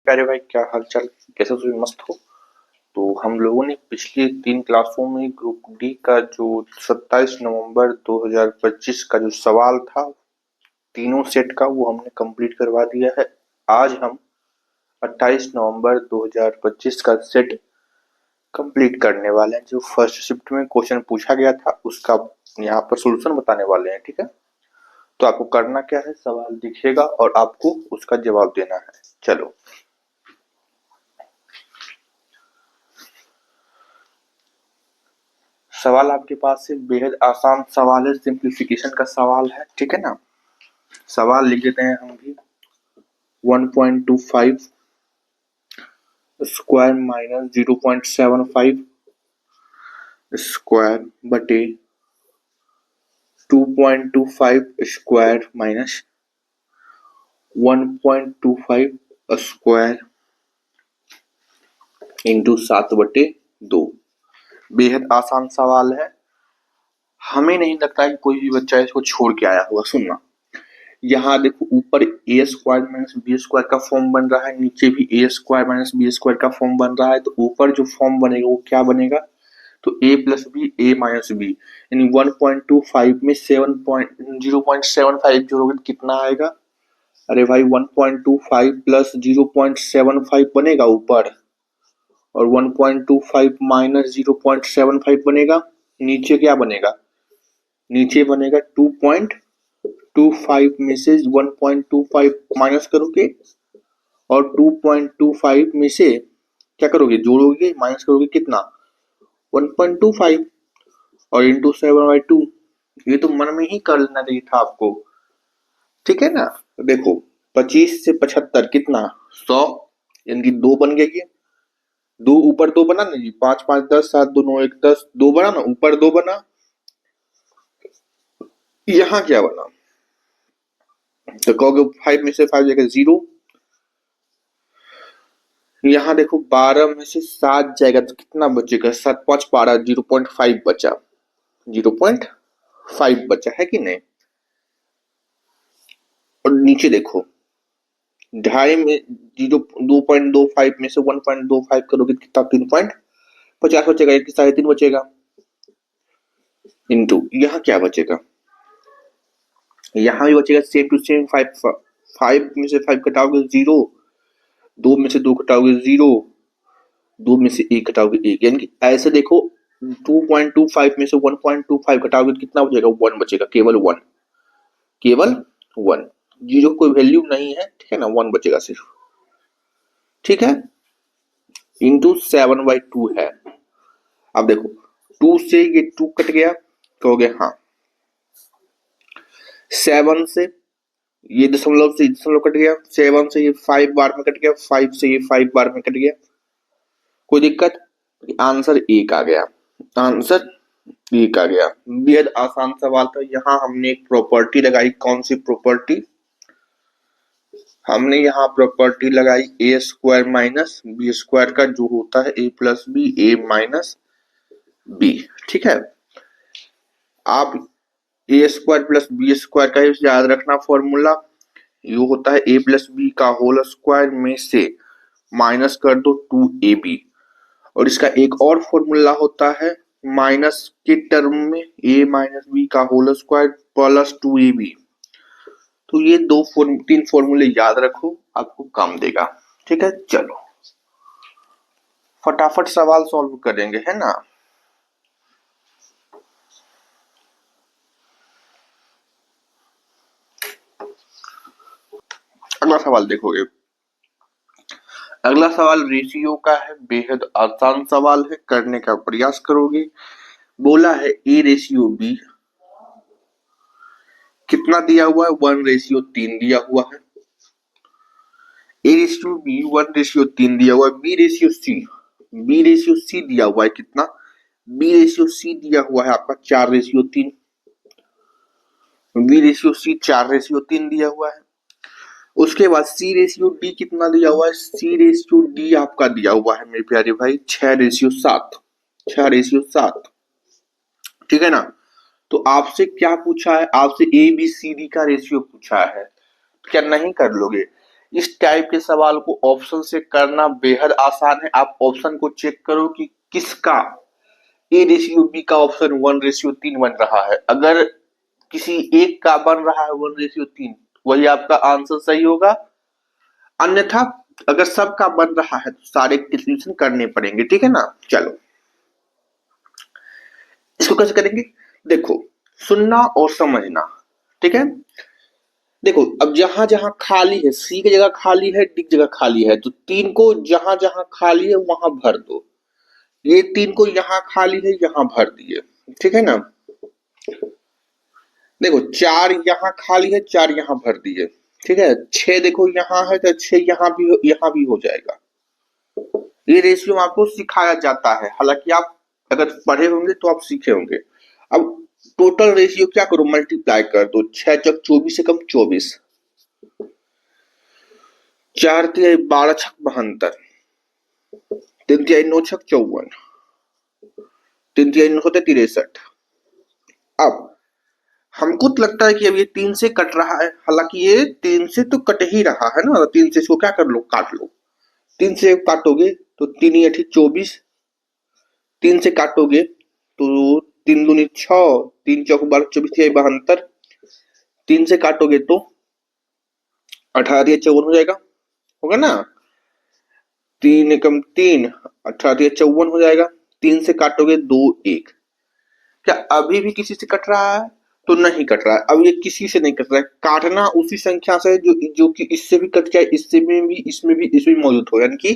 प्यारे भाई, क्या हाल चाल? कैसे हो? मस्त हो? तो हम लोगों ने पिछली 3 क्लासों में ग्रुप डी का जो 27 नवंबर 2025 का जो सवाल था तीनों सेट का, वो हमने कंप्लीट करवा दिया है। आज हम 28 नवंबर 2025 का सेट कंप्लीट करने वाले हैं। जो फर्स्ट शिफ्ट में क्वेश्चन पूछा गया था उसका यहाँ पर सॉल्यूशन बताने वाले हैं। ठीक है, तो आपको करना क्या है, सवाल दिखेगा और आपको उसका जवाब देना है। चलो, सवाल आपके पास से बेहद आसान सवाल है, सिंप्लीफिकेशन का सवाल है। ठीक है ना? सवाल लिख देते हैं हम भी। 1.25 स्क्वायर माइनस 0.75 स्क्वायर बटे 2.25 स्क्वायर माइनस 1.25 स्क्वायर इंटू 7/2। बेहद आसान सवाल है। हमें नहीं लगता कि कोई भी बच्चा इसको छोड़ के आया होगा। सुनना, यहाँ देखो, ऊपर ए स्क्वायर माइनस बी स्क्वायर का फॉर्म बन रहा है, नीचे भी ए स्क्वायर माइनस बी स्क्वायर का फॉर्म बन रहा है। तो ऊपर जो फॉर्म बनेगा वो क्या बनेगा? तो ए प्लस बी, ए माइनस बी, यानी 1.25 में 0.75 जोड़ोगे तो कितना आएगा? अरे भाई, 1.25 प्लस 0.75 बनेगा ऊपर, और 1.25 माइनस 0.75 बनेगा नीचे। क्या बनेगा? नीचे बनेगा 2.25 में से 1.25 माइनस करोगे, और 2.25 में से क्या करोगे? जोड़ोगे, माइनस करोगे, कितना? 1.25 और इंटू 7/2। ये तो मन में ही कर लेना चाहिए था आपको। ठीक है ना? तो देखो, 25 से 75 कितना? 100, यानी कि 2 बन गया। ये दो ऊपर 2 बना ना जी, 5 5 10, 7 2 9 1 10, 2 बना ना, ऊपर 2 बना। यहाँ क्या बना? तो कहोगे 5 में से 5 जाएगा 0। यहाँ देखो, 12 में से 7 जाएगा तो कितना बचेगा? 7 5 12, 0.5 बचा। 0.5 बचा है कि नहीं? और नीचे देखो, ढाई में 2.25 में से 1.25 करोगे तो कितना? 3.50 बचेगा, 3.5 बचेगा। इंटू यहाँ क्या बचेगा? यहाँ भी बचेगा सेम टू सेम 5। 5 में से 5 घटाओगे 0, 2 में से 2 घटाओगे 0, 2 में से 1 घटाओगे 1। यानी कि ऐसे देखो, 2.25 में से 1.25 घटाओगे तो कितना बचेगा? 1 बचेगा, केवल 1, केवल 1। 0 कोई वैल्यू नहीं है, ठीक है ना? 1 बचेगा सिर्फ। ठीक है, इंटू 7/2 है। अब देखो, 2 से ये 2 कट गया, कहोगे हाँ। 7 से ये दशमलव कट गया, 7 से ये 5 बार में कट गया, 5 से ये 5 बार में कट गया। कोई दिक्कत? आंसर 1 आ गया। आंसर 1 आ गया। बेहद आसान सवाल था। यहाँ हमने एक प्रॉपर्टी लगाई। कौन सी प्रॉपर्टी? हमने यहाँ प्रॉपर्टी लगाई ए स्क्वायर माइनस बी स्क्वायर का, जो होता है ए प्लस बी, ए माइनस बी। ठीक है, आप ए स्क्वायर प्लस बी स्क्वायर का याद रखना फॉर्मूला। ये होता है ए प्लस बी का होल स्क्वायर में से माइनस कर दो 2ab। और इसका एक और फॉर्मूला होता है माइनस के टर्म में ए माइनस बी का होल स्क्वायर प्लस 2ab। तो ये 3 फॉर्मूले याद रखो, आपको काम देगा। ठीक है, चलो फटाफट सवाल सॉल्व करेंगे, है ना? अगला सवाल देखोगे। अगला सवाल रेशियो का है। बेहद आसान सवाल है, करने का प्रयास करोगे। बोला है A/B कितना दिया हुआ है? 1/3 दिया हुआ है। A/B 1/3 दिया हुआ है। B/C दिया हुआ है कितना? B/C दिया हुआ है आपका 4/3। B/C 4/3 दिया हुआ है। उसके बाद C/D कितना दिया हुआ है? C/D आपका दिया हुआ है मेरे प्यारे भाई 6/7। 6/7। ठीक है ना? तो आपसे क्या पूछा है? आपसे A B C D का रेशियो पूछा है। क्या नहीं कर लोगे? इस टाइप के सवाल को ऑप्शन से करना बेहद आसान है। आप ऑप्शन को चेक करो कि किसका ए रेशियो बी का ऑप्शन 1:3 बन रहा है। अगर किसी एक का बन रहा है 1:3, वही आपका आंसर सही होगा। अन्यथा अगर सबका बन रहा है तो सारे कैलकुलेशन करने पड़ेंगे, ठीक है ना। चलो इसको कैसे करेंगे, देखो सुनना और समझना, ठीक है। देखो अब जहां जहां खाली है, सी की जगह खाली है, डी की जगह खाली है, तो 3 को जहां जहां खाली है वहां भर दो। ये 3 को यहाँ खाली है, यहाँ भर दिए, ठीक है ना। देखो 4 यहाँ खाली है, 4 यहाँ भर दिए, ठीक है। 6 देखो यहाँ है तो 6 यहाँ भी हो जाएगा। ये रेशियो आपको सिखाया जाता है, हालांकि आप अगर पढ़े होंगे तो आप सीखे होंगे। अब टोटल रेशियो क्या करो, मल्टीप्लाई कर दो। 6 चक 24 से कम 24, 4 तिहाई 12 छक 72, 3 तिहाई 9 छक 54, 3 तिहाई 9 होते 63। अब हमको तो लगता है कि अब ये 3 से कट रहा है, हालांकि ये 3 से तो कट ही रहा है ना। 3 से इसको क्या कर लो, काट लो। 3 से काटोगे तो 3 8 24, 3 से काटोगे तो 3 दूनी 6, 3 चौक 12 24 72, 3 से काटोगे तो 18 54 हो जाएगा, होगा ना। 3 एकम 3, 18 54 हो जाएगा। 3 से काटोगे 2 1। क्या अभी भी किसी से कट रहा है, तो नहीं कट रहा है। अब ये किसी से नहीं कट रहा है, काटना उसी संख्या से जो कि इससे भी कट जाए, इससे भी, इसमें मौजूद हो, यानी कि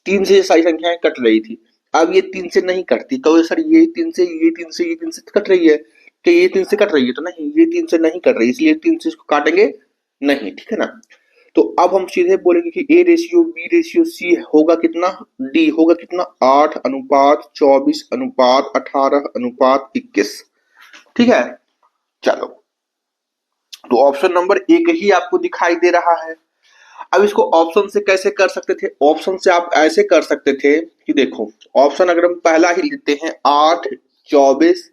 3 से सारी संख्याएं कट रही थी। अब ये 3 से नहीं कटती, तो सर ये 3 से, ये 3 से, ये 3 से कट रही है, कि ये 3 से कट रही है, तो नहीं, ये 3 से नहीं कट रही, इसलिए 3 से इसको काटेंगे नहीं, ठीक है ना। तो अब हम सीधे बोलेंगे कि A ratio B ratio C होगा कितना, डी होगा कितना, 8:24:18:21, ठीक है। चलो तो ऑप्शन नंबर 1 ही आपको दिखाई दे रहा है। अब इसको ऑप्शन से कैसे कर सकते थे, ऑप्शन से आप ऐसे कर सकते थे कि देखो ऑप्शन अगर हम पहला ही लेते हैं 8 24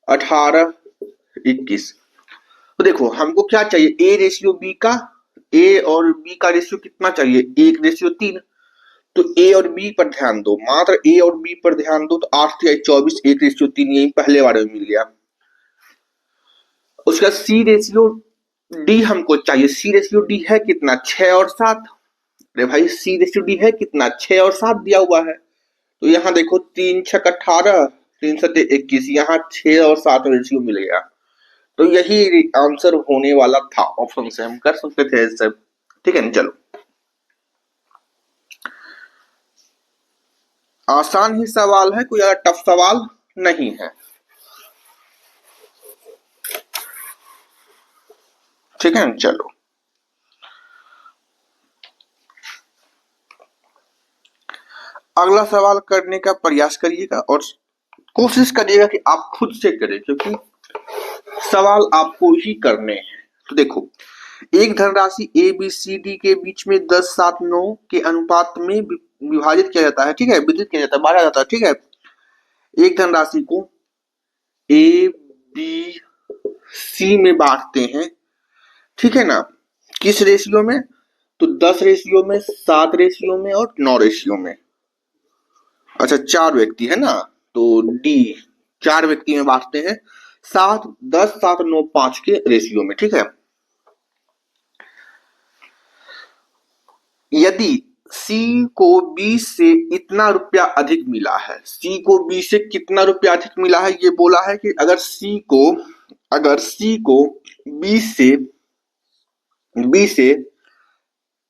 18 21, तो देखो हमको क्या चाहिए, ए रेशियो बी का, ए और बी का रेशियो कितना चाहिए, 1:3। तो ए और बी पर ध्यान दो, मात्र ए और बी पर ध्यान दो, तो 8 तिहाई 24 1:3, यही पहले बारे में मिल गया। उसका सी रेशियो डी हमको चाहिए, सी रेशियो डी है कितना, 6 और 7। अरे भाई सी रेशियो डी है कितना, 6 और 7 दिया हुआ है। तो यहाँ देखो 3 6 18, 3 7 21, यहाँ 6 और 7 रेशियो मिल गया। तो यही आंसर होने वाला था, ऑप्शन से हम कर सकते थे ऐसे, ठीक है ना। चलो आसान ही सवाल है, कोई ज्यादा टफ सवाल नहीं है, ठीक है। चलो अगला सवाल करने का प्रयास करिएगा और कोशिश करिएगा कि आप खुद से करें, क्योंकि सवाल आपको ही करने हैं। तो देखो एक धनराशि ए बी सी डी के बीच में 10 7 9 के अनुपात में विभाजित किया जाता है, ठीक है, वितरित किया जाता है, बांटा जाता है, ठीक है। एक धनराशि को ए बी सी में बांटते हैं, ठीक है ना। किस रेशियो में, तो 10 रेशियो में, 7 रेशियो में और 9 रेशियो में। अच्छा 4 व्यक्ति है ना, तो डी 4 व्यक्ति में बांटते हैं, 7 10 7 9 5 के रेशियो में, ठीक है। यदि सी को बी से इतना रुपया अधिक मिला है, सी को बी से कितना रुपया अधिक मिला है, ये बोला है कि अगर सी को बी से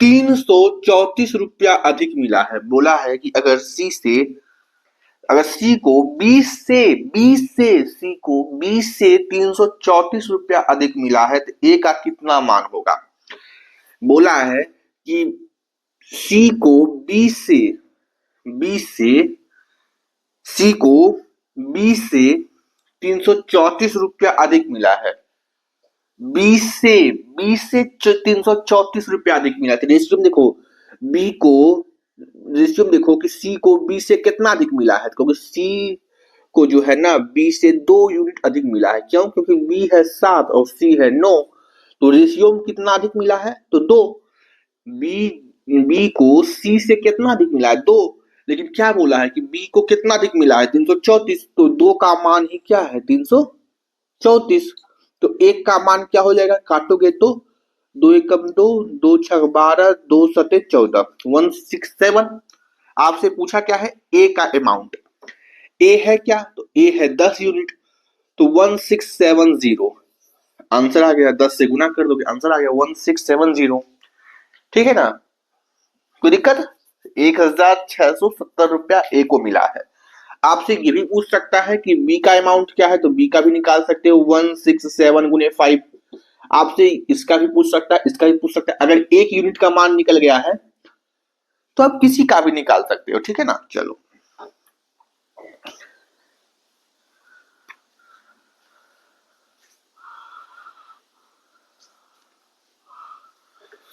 334 रुपया अधिक मिला है, बोला है कि अगर सी को 334 रुपया अधिक मिला है तो ए का कितना मान होगा। बोला है कि सी को बी से 334 रुपया अधिक मिला है, 20 से 334 रुपया अधिक मिला है। रेशियो देखो कि सी को बी से कितना अधिक मिला है, क्योंकि सी को जो है ना बी से 2 यूनिट अधिक मिला है। क्यों, क्योंकि बी है 7 और सी है 9, तो रेशियो में कितना अधिक मिला है, तो 2। बी बी को सी से कितना अधिक मिला है? 2। लेकिन क्या बोला है कि बी को कितना अधिक मिला है? 334। तो 2 का मान ही क्या है? 334। तो 1 का मान क्या हो जाएगा? काटोगे तो 2 एकम 2, 2 छक 12, 2 सते 14, 167। आपसे पूछा क्या है? ए का अमाउंट। ए है क्या? तो ए है 10 यूनिट, तो 1670। आंसर आ गया, 10 से गुना कर दोगे आंसर आ गया 1670। ठीक है ना? कोई दिक्कत? 1670 रुपया ए को मिला है। आपसे ये भी पूछ सकता है कि बी का अमाउंट क्या है, तो बी का भी निकाल सकते हो 167 गुने 5। आपसे इसका भी पूछ सकता है, इसका भी पूछ सकता है। अगर 1 यूनिट का मान निकल गया है तो आप किसी का भी निकाल सकते हो। ठीक है ना? चलो,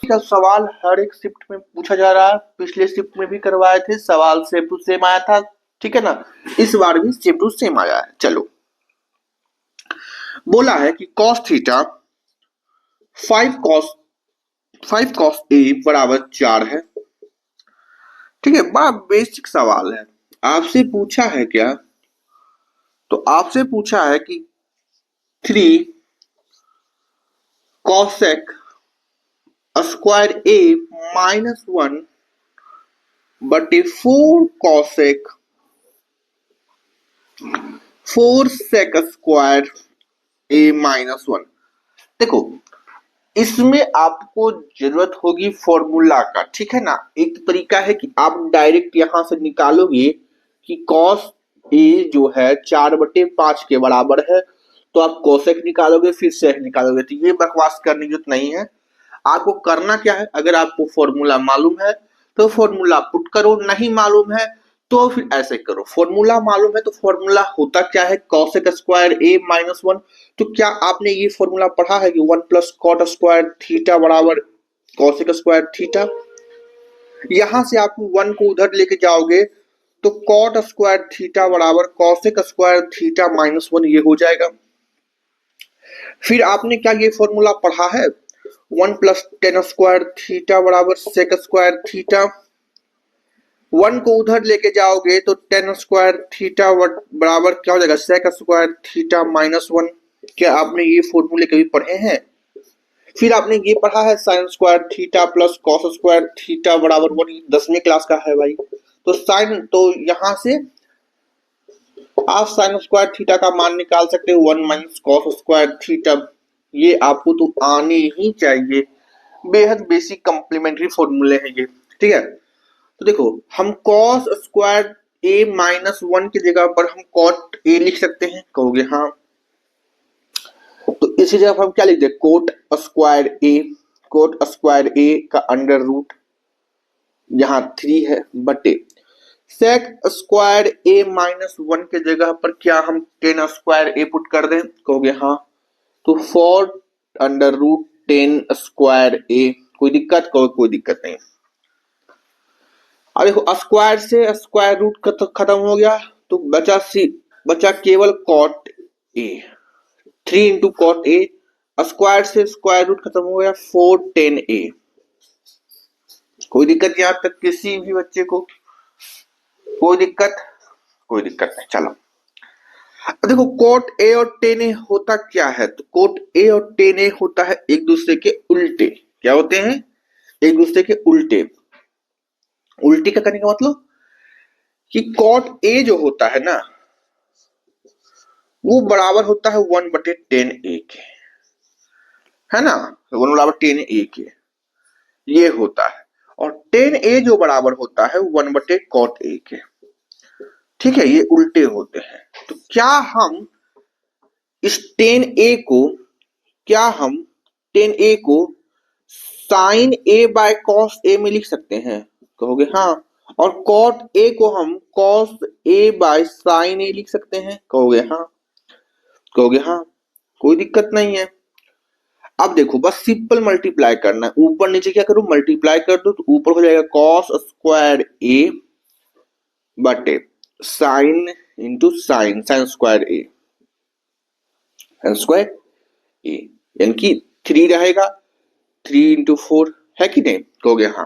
का सवाल हर एक शिफ्ट में पूछा जा रहा है। पिछले शिफ्ट में भी करवाए थे, सवाल सेम टू सेम आया था। ठीक है ना? इस बार भी सेम टू सेम आया है। चलो, बोला है कि cos थीटा 5 cos a बराबर 4 है। ठीक है, बड़ा बेसिक सवाल है। आपसे पूछा है क्या? तो आपसे पूछा है कि 3 cosec स्क्वायर a माइनस 1 बटे 4 sec स्क्वायर a माइनस 1। देखो, इसमें आपको जरूरत होगी फॉर्मूला का। ठीक है ना? एक तरीका है कि आप डायरेक्ट यहां से निकालोगे कि cos a जो है 4/5 के बराबर है, तो आप कोसेक निकालोगे फिर सेक निकालोगे। तो ये बकवास करने की जरूरत नहीं है। आपको करना क्या है? अगर आपको फॉर्मूला मालूम है तो फॉर्मूला पुट करो, नहीं मालूम है तो फिर ऐसे करो। फॉर्मूला मालूम है तो फॉर्मूला होता क्या है? कॉसेक स्क्वायर ए माइनस 1। तो क्या आपने ये फॉर्मूला पढ़ा है कि 1 प्लस कॉट स्क्वायर थीटा बराबर कॉसेक स्क्वायर थीटा? यहां से आप 1 को उधर लेके जाओगे तो कॉट स्क्वायर थीटा बराबर कॉसेक स्क्वायर थीटा माइनस 1 ये हो जाएगा। फिर आपने क्या ये फॉर्मूला पढ़ा है? 1 प्लस टेन स्क्वायर थीटा बराबर सेक स्क्वायर थीटा। 1 को उधर लेके जाओगे तो टेन स्क्वायर थीटा बराबर क्या हो जाएगा? Sec square theta minus 1। क्या आपने ये फॉर्मूले कभी पढ़े हैं? फिर आपने ये पढ़ा है sine square theta plus cos square theta बराबर 1। 10वीं क्लास का है भाई। तो साइन, तो यहां से आप साइन स्क्वायर थीटा का मान निकाल सकते हो 1 माइनस कॉस स्क्वायर थीटा। ये आपको तो आने ही चाहिए। बेहद बेसिक कॉम्प्लीमेंट्री फॉर्मूले हैं ये। ठीक है, तो देखो, हम कॉस स्क्वायर ए माइनस 1 की जगह पर हम कॉट ए लिख सकते हैं। कहोगे हाँ, तो इसी जगह हम क्या लिख दे? कोट स्क्वायर ए। कोट स्क्वायर ए का अंडर रूट यहां 3 है बटे सेक स्क्वायर ए माइनस 1 के जगह पर क्या हम टेन स्क्वायर ए पुट कर दें? कहोगे हाँ, तो 4 अंडर रूट 10 स्क्वायर ए। कोई दिक्कत? कहोगे कोई दिक्कत नहीं। अब देखो, स्क्वायर से स्क्वायर रूट खत्म हो गया तो बचा केवल cot A. 3 into cot A. Square से स्क्वायर रूट खत्म हो गया 4 10 ए। कोई दिक्कत यहां तक किसी भी बच्चे को? कोई दिक्कत? कोई दिक्कत नहीं। चलो, देखो, कोट ए और टेन ए होता क्या है? तो कोट ए और टेन ए होता है एक दूसरे के उल्टे। क्या होते हैं? एक दूसरे के उल्टे। उल्टी का करने का मतलब कि कॉट ए जो होता है ना, वो बराबर होता है 1/10 ए के, है ना? 1/10 ए के ये होता है। और 10 ए जो बराबर होता है 1/cot ए के। ठीक है, ये उल्टे होते हैं। तो क्या हम इस 10 ए को, क्या हम 10 ए को sign A by cos A में लिख सकते हैं? कहोगे हाँ। और कॉट ए को हम कॉस ए बाय साइन ए लिख सकते हैं? कहोगे हाँ। कहोगे हाँ, कोई दिक्कत नहीं है। अब देखो, बस सिंपल मल्टीप्लाई करना है। ऊपर नीचे क्या करूं? मल्टीप्लाई कर दो, तो ऊपर हो जाएगा कॉस स्क्वायर ए बटे साइन इंटू साइन स्क्वायर ए। साइन स्क्वायर ए यानी कि 3 रहेगा, 3 इंटू 4 है कि नहीं? कहोगे हाँ।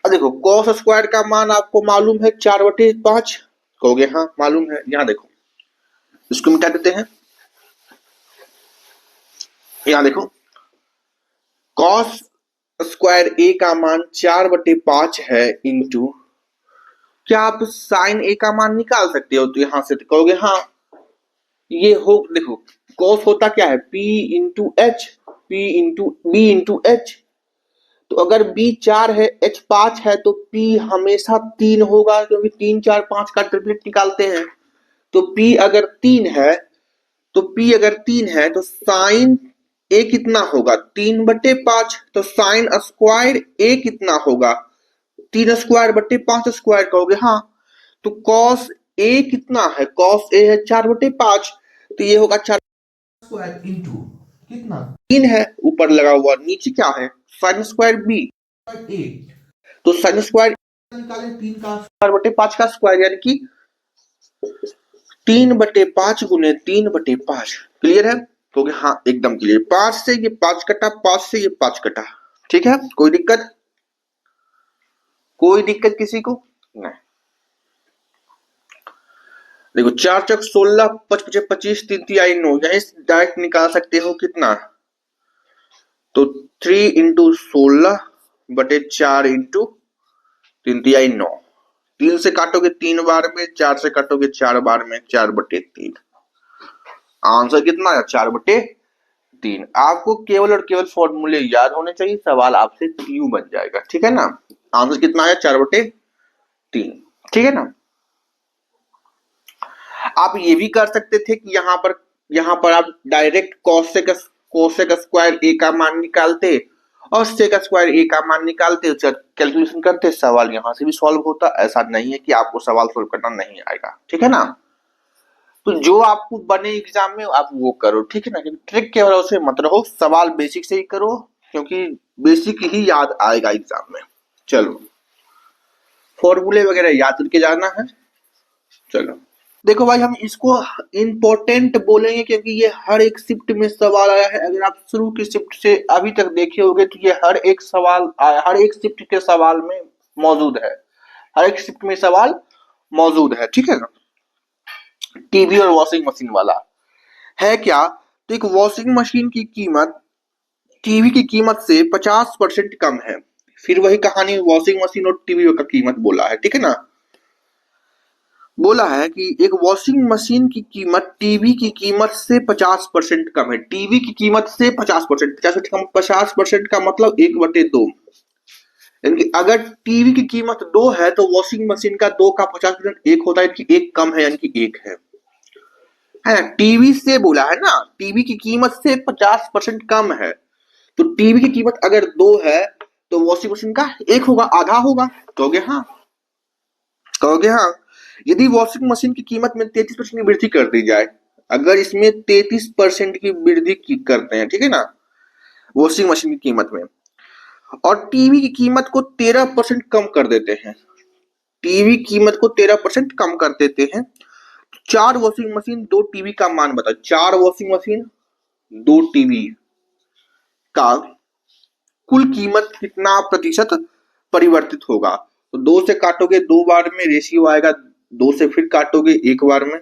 अब देखो कॉस स्क्वायर का मान आपको मालूम है 4/5, कहोगे हाँ मालूम है। यहाँ देखो इसको मिटा देते हैं। यहाँ देखो कॉस स्क्वायर ए का मान 4/5 है इंटू, क्या आप साइन ए का मान निकाल सकते हो? तो यहां से तो कहोगे हाँ। ये हो देखो कॉस होता क्या है P into H, P into B into H. तो अगर B 4 है H 5 है तो P हमेशा 3 होगा, क्योंकि 3 4 5 का ट्रिपलेट निकालते हैं। तो P अगर 3 है तो P अगर 3 है तो साइन A कितना होगा? 3/5। तो साइन स्क्वायर A कितना होगा? 3 स्क्वायर बटे 5 स्क्वायर, कहोगे हाँ। तो कॉस A कितना है? कॉस A है 4/5, तो ये होगा 4 स्क्वायर इंटू कितना 3 है ऊपर लगा हुआ, नीचे क्या है? Sine square B A। तो साइन स्क्वायर निकालें 3 का 4/5 का स्क्वायर, यानी कि 3/5 गुने 3/5। क्लियर है? तो हाँ एकदम क्लियर। 5 से ये 5 कटा, 5 से ये 5 कटा। ठीक है, कोई दिक्कत? कोई दिक्कत किसी को? नहीं। देखो 4 चक 16, 5 5 25, 3 3 9, यही डायरेक्ट निकाल सकते हो कितना? तो 3 इंटू 16/4 इंटू 3 3 9। 3 से काटोगे 3 बार में, 4 से काटोगे 4 बार में, 4/3। आंसर कितना है? 4/3। आपको केवल और केवल फॉर्मूले याद होने चाहिए, सवाल आपसे क्यू बन जाएगा। ठीक है ना? आंसर कितना है? 4/3। ठीक है ना? आप ये भी कर सकते थे कि यहाँ पर आप डायरेक्ट कोसेक स्क्वायर ए का मान निकालते और सेक स्क्वायर ए का मान निकालते, कैलकुलेशन करते, सवाल यहां से भी सॉल्व होता। ऐसा नहीं है कि आपको सवाल सॉल्व करना नहीं आएगा। ठीक है ना? तो जो आपको बने एग्जाम में आप वो करो। ठीक है ना? ट्रिक के भरोसे मत रहो, सवाल बेसिक से ही करो, क्योंकि बेसिक ही याद आएगा एग्जाम में। चलो फॉर्मूले वगैरह याद करके जाना है। चलो देखो भाई, हम इसको इम्पोर्टेंट बोलेंगे क्योंकि ये हर एक शिफ्ट में सवाल आया है। अगर आप शुरू की शिफ्ट से अभी तक देखे होंगे तो ये हर एक सवाल आया, हर एक शिफ्ट के सवाल में मौजूद है, हर एक शिफ्ट में सवाल मौजूद है। ठीक है ना? टीवी और वॉशिंग मशीन वाला है क्या? तो एक वॉशिंग मशीन की कीमत टीवी की कीमत से 50% कम है। फिर वही कहानी वॉशिंग मशीन और टीवी का कीमत बोला है। ठीक है ना? बोला है कि एक वॉशिंग मशीन की कीमत टीवी की कीमत से 50% कम है। टीवी की कीमत से 50%, 50% का मतलब 1/2। यानी कि अगर टीवी की कीमत 2 है तो वॉशिंग मशीन का 2 का 50% 1 होता है, यानी कि 1 कम है, यानी कि 1 है। टीवी से बोला है ना, टीवी की कीमत से 50% कम है। तो टीवी की कीमत अगर 2 है तो वॉशिंग मशीन का 1 होगा, आधा होगा। कहोगे हाँ? कहोगे हाँ? यदि वॉशिंग मशीन की कीमत में 33% की वृद्धि कर दी जाए, अगर इसमें 33% की वृद्धि करते हैं, ठीक है ना, वॉशिंग मशीन की कीमत में, और टीवी की कीमत को 13% कम कर देते हैं, टीवी कीमत को 13% कम कर देते हैं, 4 वॉशिंग मशीन 2 टीवी का मान बताओ। 4 वॉशिंग मशीन 2 टीवी का कुल कीमत कितना प्रतिशत परिवर्तित होगा? तो 2 से काटोगे 2 बार में रेशियो आएगा, 2 से फिर काटोगे 1 बार में।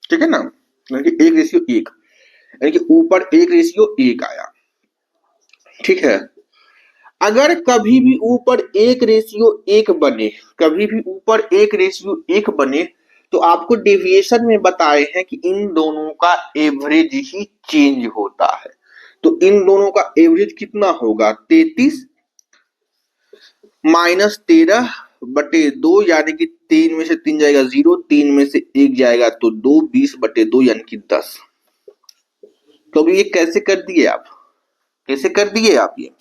ठीक है ना? यानी कि 1:1, यानी कि ऊपर 1:1 आया। ठीक है? अगर कभी भी ऊपर 1:1 बने, कभी भी ऊपर 1:1 बने, तो आपको डेविएशन में बताए हैं कि इन दोनों का एवरेज ही चेंज होता है। तो इन दोनों का एवरेज कितना होगा? 33 माइनस 13/2, यानी कि 3 में से 3 जाएगा 0, 3 में से 1 जाएगा तो 2, 20/2 यानी कि 10। तो ये कैसे कर दिए आप? कैसे कर दिए आप? ये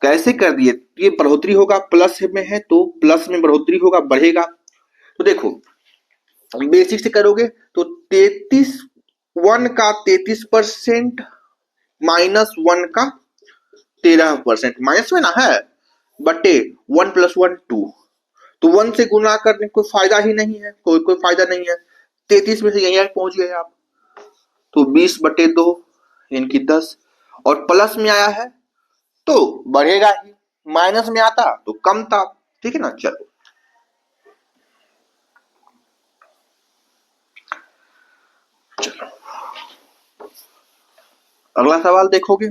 कैसे कर दिए? ये बढ़ोतरी होगा, प्लस में है तो प्लस में बढ़ोतरी होगा, बढ़ेगा। तो देखो बेसिक से करोगे तो 1 का 33% माइनस 1 का 13%, माइनस में ना है, बटे 1 + 1 2। तो 1 से गुना करने कोई फायदा ही नहीं है, कोई फायदा नहीं है। 33 में से यहीं पहुंच गए आप, तो 20/2 यानी कि 10, और प्लस में आया है तो बढ़ेगा ही, माइनस में आता तो कम था, ठीक है ना। चलो अगला सवाल देखोगे।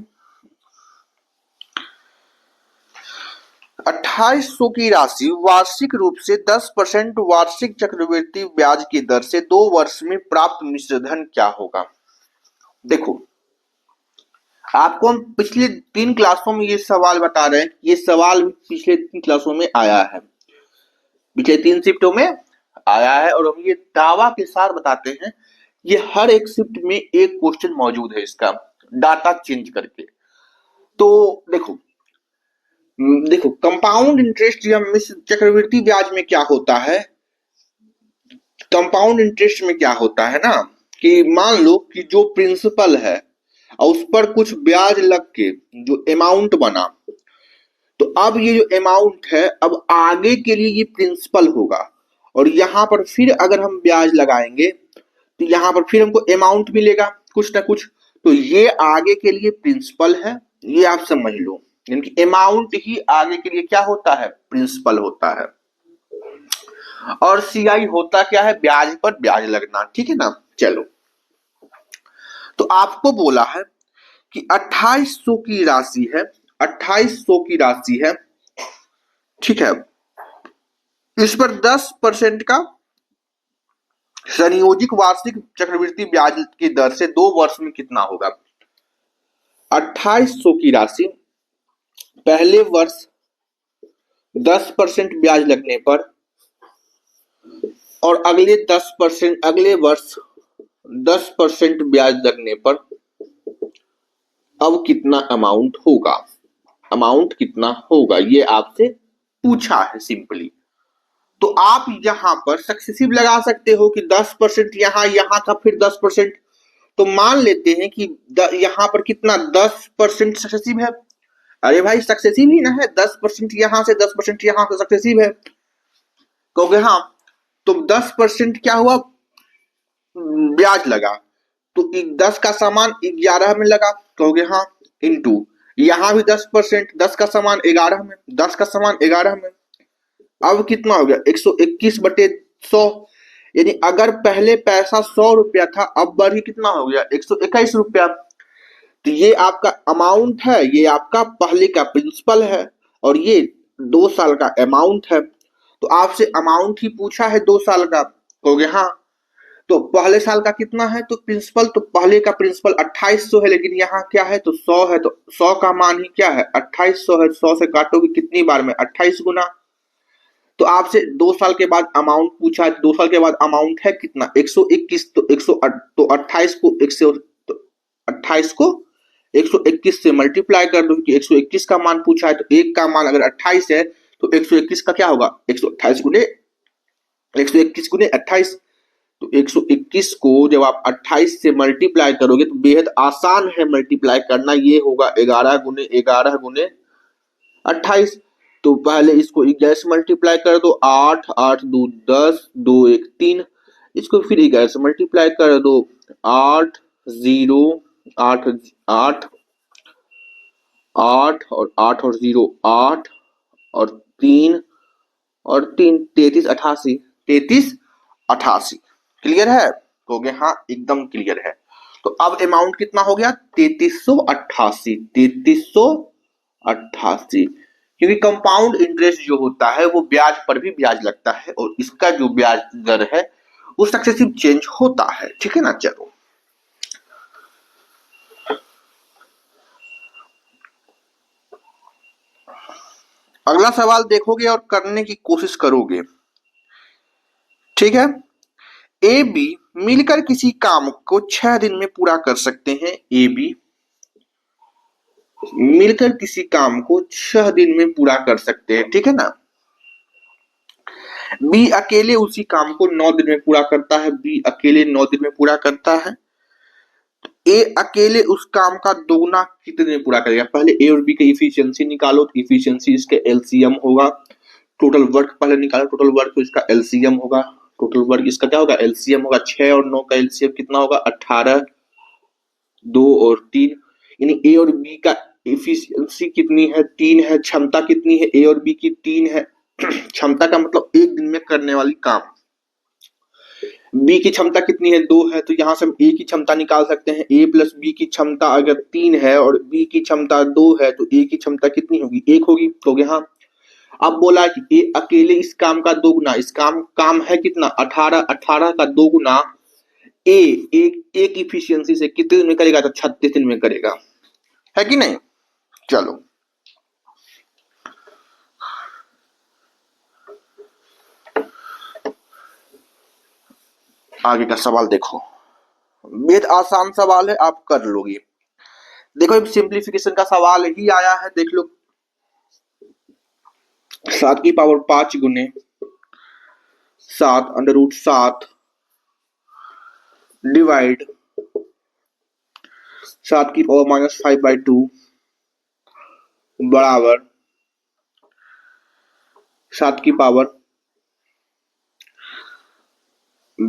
2800 की राशि वार्षिक रूप से 10% वार्षिक चक्रवृद्धि ब्याज की दर से 2 वर्ष में प्राप्त मिश्र धन क्या होगा। देखो आपको हम पिछले 3 क्लासों में ये सवाल बता रहे हैं, ये सवाल पिछले 3 क्लासों में आया है, पिछले 3 शिफ्टों में आया है, और हम ये दावा के साथ बताते हैं, ये हर एक शिफ्ट में एक क्वेश्चन मौजूद है इसका, डाटा चेंज करके। तो देखो कंपाउंड इंटरेस्ट या मिश्र चक्रवृद्धि ब्याज में क्या होता है, कंपाउंड इंटरेस्ट में क्या होता है ना, कि मान लो कि जो प्रिंसिपल है और उस पर कुछ ब्याज लग के जो अमाउंट बना, तो अब ये जो अमाउंट है अब आगे के लिए ये प्रिंसिपल होगा, और यहां पर फिर अगर हम ब्याज लगाएंगे तो यहां पर फिर हमको अमाउंट मिलेगा कुछ ना कुछ, तो ये आगे के लिए प्रिंसिपल है, ये आप समझ लो, यानी कि अमाउंट ही आगे के लिए क्या होता है, प्रिंसिपल होता है। और सीआई होता क्या है, ब्याज पर ब्याज लगना, ठीक है ना। चलो तो आपको बोला है कि 2800 की राशि है, 2800 की राशि है, ठीक है, इस पर 10% का संयोजित वार्षिक चक्रवृद्धि ब्याज की दर से 2 वर्ष में कितना होगा। 2800 की राशि पहले वर्ष 10% ब्याज लगने पर और अगले 10%, अगले वर्ष 10% ब्याज लगने पर अब कितना अमाउंट होगा, अमाउंट कितना होगा, ये आपसे पूछा है सिंपली। तो आप यहां पर सक्सेसिव लगा सकते हो कि 10% यहां था, फिर 10%, तो मान लेते हैं कि यहां पर कितना 10% सक्सेसिव है। अरे भाई सक्सेसिव ही ना है, 10% यहां से 10% यहां से सक्सेसिव है, कहोगे हाँ, तो 10% क्या हुआ, ब्याज लगा, तो 10 का सामान 11 में लगा, कहोगे हाँ, इंटू यहां भी 10%, 10 का सामान 11 में, 10 का सामान 11 में, अब कितना हो गया 121/100, यानी अगर पहले पैसा 100 रुपया था, अब बढ़ के कितना हो गया 121 रुपया। तो ये आपका अमाउंट है, ये आपका पहले का प्रिंसिपल है, और ये 2 साल का अमाउंट है। तो आपसे अमाउंट ही पूछा है 2 साल का, कहोगे हाँ, तो पहले साल का कितना है, तो प्रिंसिपल, तो पहले का प्रिंसिपल 2800 है, लेकिन यहाँ क्या है तो 100 है, तो 100 का मान ही क्या है 2800 है, 100 से काटोगे कितनी बार में 28 गुना। तो आपसे 2 साल के बाद अमाउंट पूछा है, 2 साल के बाद अमाउंट है कितना 121, तो 28 को 121 से मल्टीप्लाई कर दो, क्योंकि 121 का मान पूछा है, तो एक का मान अगर 28 है तो 121 का क्या होगा 128 गुने 121 गुने 28, तो 121 को जब आप 28 से मल्टीप्लाई करोगे तो बेहद आसान है मल्टीप्लाई करना, ये होगा 11 गुने 11 गुने 28। तो पहले इसको 11 से मल्टीप्लाई कर दो, 8 8 2 10 2 1 3, इसको फिर 11 से मल्टीप्लाई कर दो, 8 0 8 8 8 और 8 और 0 8 और 3 और 3 33 88 33 88, क्लियर है, कहोगे हाँ एकदम क्लियर है। तो अब अमाउंट कितना हो गया 3388, 3388, क्योंकि कंपाउंड इंटरेस्ट जो होता है वो ब्याज पर भी ब्याज लगता है, और इसका जो ब्याज दर है वो सक्सेसिव चेंज होता है, ठीक है ना। चलो अगला सवाल देखोगे और करने की कोशिश करोगे, ठीक है। ए बी मिलकर किसी काम को 6 दिन में पूरा कर सकते हैं, ए बी मिलकर किसी काम को 6 दिन में पूरा कर सकते हैं, ठीक है ना। बी अकेले उसी काम को 9 दिन में पूरा करता है, बी अकेले 9 दिन में पूरा करता है। ए अकेले उस काम का दोगुना कितने में पूरा करेगा, पहले ए और बी की इफिशियंसी निकालो, तो इफिशियंसी इसके एलसीएम होगा, टोटल वर्क पहले निकालो, टोटल वर्क तो इसका एलसीएम होगा, टोटल वर्क इसका क्या होगा एलसीएम होगा, 6 और 9 का एलसीएम कितना होगा 18, 2 और 3, यानी ए और बी का इफिशियंसी कितनी है 3 है, क्षमता कितनी है ए और बी की 3 है। क्षमता का मतलब एक दिन में करने वाली काम। बी की क्षमता कितनी है 2 है, तो यहां से हम ए की क्षमता निकाल सकते हैं। ए प्लस बी की क्षमता अगर 3 है और बी की क्षमता 2 है तो ए की क्षमता कितनी होगी 1 होगी। तो हाँ, अब बोला कि ए अकेले इस काम का 2 गुना, इस काम है कितना 18, 18 का 2 गुना ए एक इफिशियंसी से कितने दिन में करेगा, तो 36 दिन में करेगा, है कि नहीं। चलो आगे का सवाल देखो, बेहद आसान सवाल है, आप कर लोगे। देखो सिंप्लीफिकेशन का सवाल ही आया है, देख लो 7 की पावर 5 गुने 7 अंडर रूट 7 डिवाइड 7 की पावर माइनस 5/2 बराबर 7 की पावर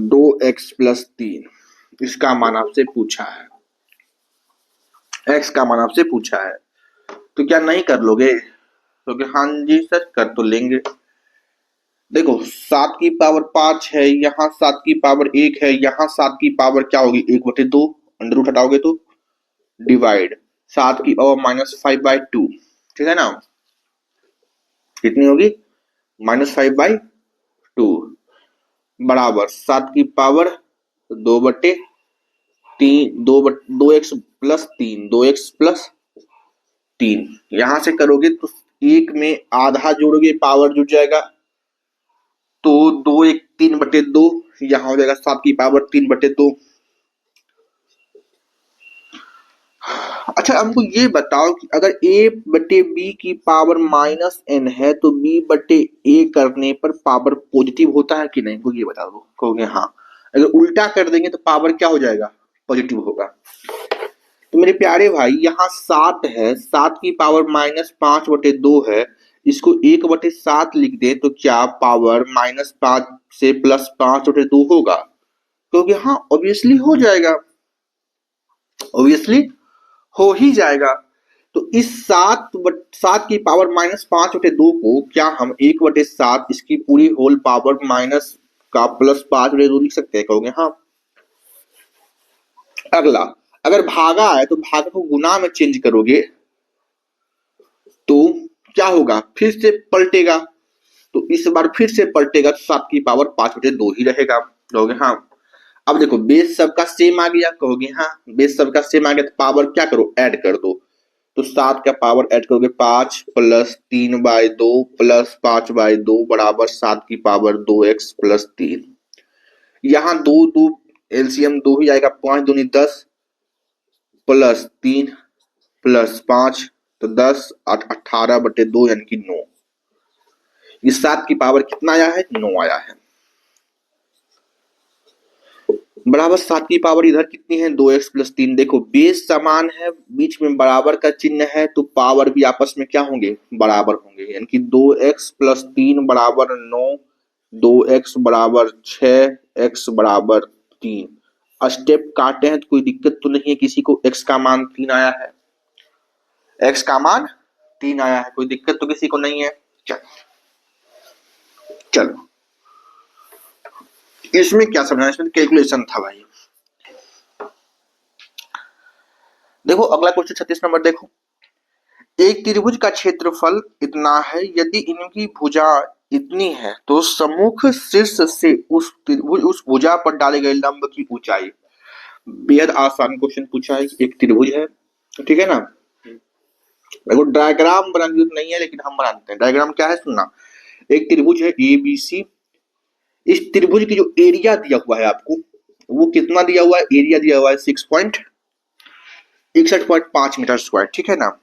2x प्लस 3। इसका मान आपसे पूछा है, x का मान आपसे पूछा है, तो क्या नहीं कर लोगे? तो हाँ जी सर कर तो लेंगे। देखो 7 की पावर 5 है, यहाँ 7 की पावर 1 है, यहाँ 7 की पावर क्या होगी 1/2, अंडर रूट हटाओगे तो डिवाइड 7 की पावर माइनस 5/2, ठीक है ना, कितनी होगी -5/2 बराबर 7 की power 2/3 2x plus 3 2x plus 3। यहां से करोगे तो एक में आधा जोड़ोगे पावर जुड़ जाएगा, तो 2 1 3/2, यहां हो जाएगा 7 की पावर 3/2। अच्छा हमको ये बताओ कि अगर a/b की पावर -n है तो b/a करने पर पावर पॉजिटिव होता है कि नहीं, ये बता दो। कहोगे हाँ, अगर उल्टा कर देंगे तो पावर क्या हो जाएगा पॉजिटिव होगा। तो मेरे प्यारे भाई यहाँ 7 है, 7 की पावर -5/2 है, इसको 1/7 लिख दे तो क्या पावर -5 से +5/2 होगा? क्योंकि हाँ ऑब्वियसली हो जाएगा, ऑब्वियसली हो ही जाएगा। तो इस 7 की पावर -5/2 को क्या हम 1/7 इसकी पूरी होल पावर माइनस का +5/2 लिख सकते हैं? कहोगे हाँ। अगला, अगर भागा है तो भागा को गुना में चेंज करोगे तो क्या होगा, फिर से पलटेगा, तो इस बार फिर से पलटेगा तो 7 की पावर 5/2 ही रहेगा। कहोगे हाँ। अब देखो बेस सबका सेम आ गया, कहोगे हाँ बेस सबका सेम आ गया, तो पावर क्या करो ऐड कर दो, तो 7 का पावर ऐड करोगे 5 प्लस 3/2 प्लस 5/2 बराबर 7 की पावर 2x प्लस 3। यहां 2 एलसीएम 2 ही आएगा, 5 दूनी 10 प्लस 3 प्लस 5 तो 10 18/2 यानी कि 9। इस 7 की पावर कितना आया है 9 आया है, बराबर 7 की पावर इधर कितनी है 2x प्लस 3। देखो बेस समान है, बीच में बराबर का चिन्ह है, तो पावर भी आपस में क्या होंगे बराबर होंगे, यानी कि 2x प्लस 3 बराबर 9, 2x बराबर 6, x बराबर 3। स्टेप काटे हैं तो कोई दिक्कत तो नहीं है किसी को, x का मान 3 आया है, x का मान 3 आया है, कोई दिक्कत तो किसी को नहीं है। चलो इसमें क्या समझना, इसमें कैलकुलेशन था भाई। देखो अगला क्वेश्चन 36 नंबर देखो, एक त्रिभुज का क्षेत्रफल इतना है, यदि इनकी भुजा इतनी है तो सम्मुख शीर्ष से उस भुजा पर डाले गए लंब की ऊंचाई। बेहद आसान क्वेश्चन पूछा है, एक त्रिभुज है ठीक है ना, देखो डायग्राम बनाने की जरूरत नहीं है लेकिन हम बनाते हैं। डायग्राम क्या है सुनना, एक त्रिभुज है ABC, इस त्रिभुज की जो एरिया दिया हुआ है आपको वो कितना दिया हुआ है, एरिया दिया हुआ है 6.61.5 मीटर स्क्वायर, ठीक है ना।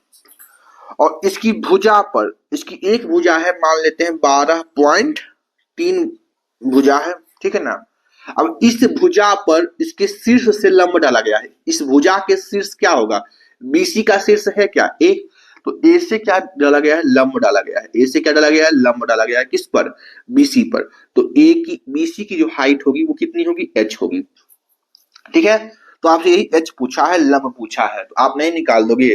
और इसकी भुजा पर, इसकी एक भुजा है मान लेते हैं 12.3 भुजा है, ठीक है ना। अब इस भुजा पर इसके शीर्ष से लंब डाला गया है, इस भुजा के शीर्ष क्या होगा, BC का शीर्ष है क्या A, तो A से क्या डाला गया है लंब डाला गया है, A से क्या डाला गया है लंब डाला गया है, किस पर BC पर। तो BC की जो हाइट होगी वो कितनी होगी h होगी, ठीक है। तो आपसे यही h पूछा है, लंब पूछा है, तो आप नहीं निकाल दोगे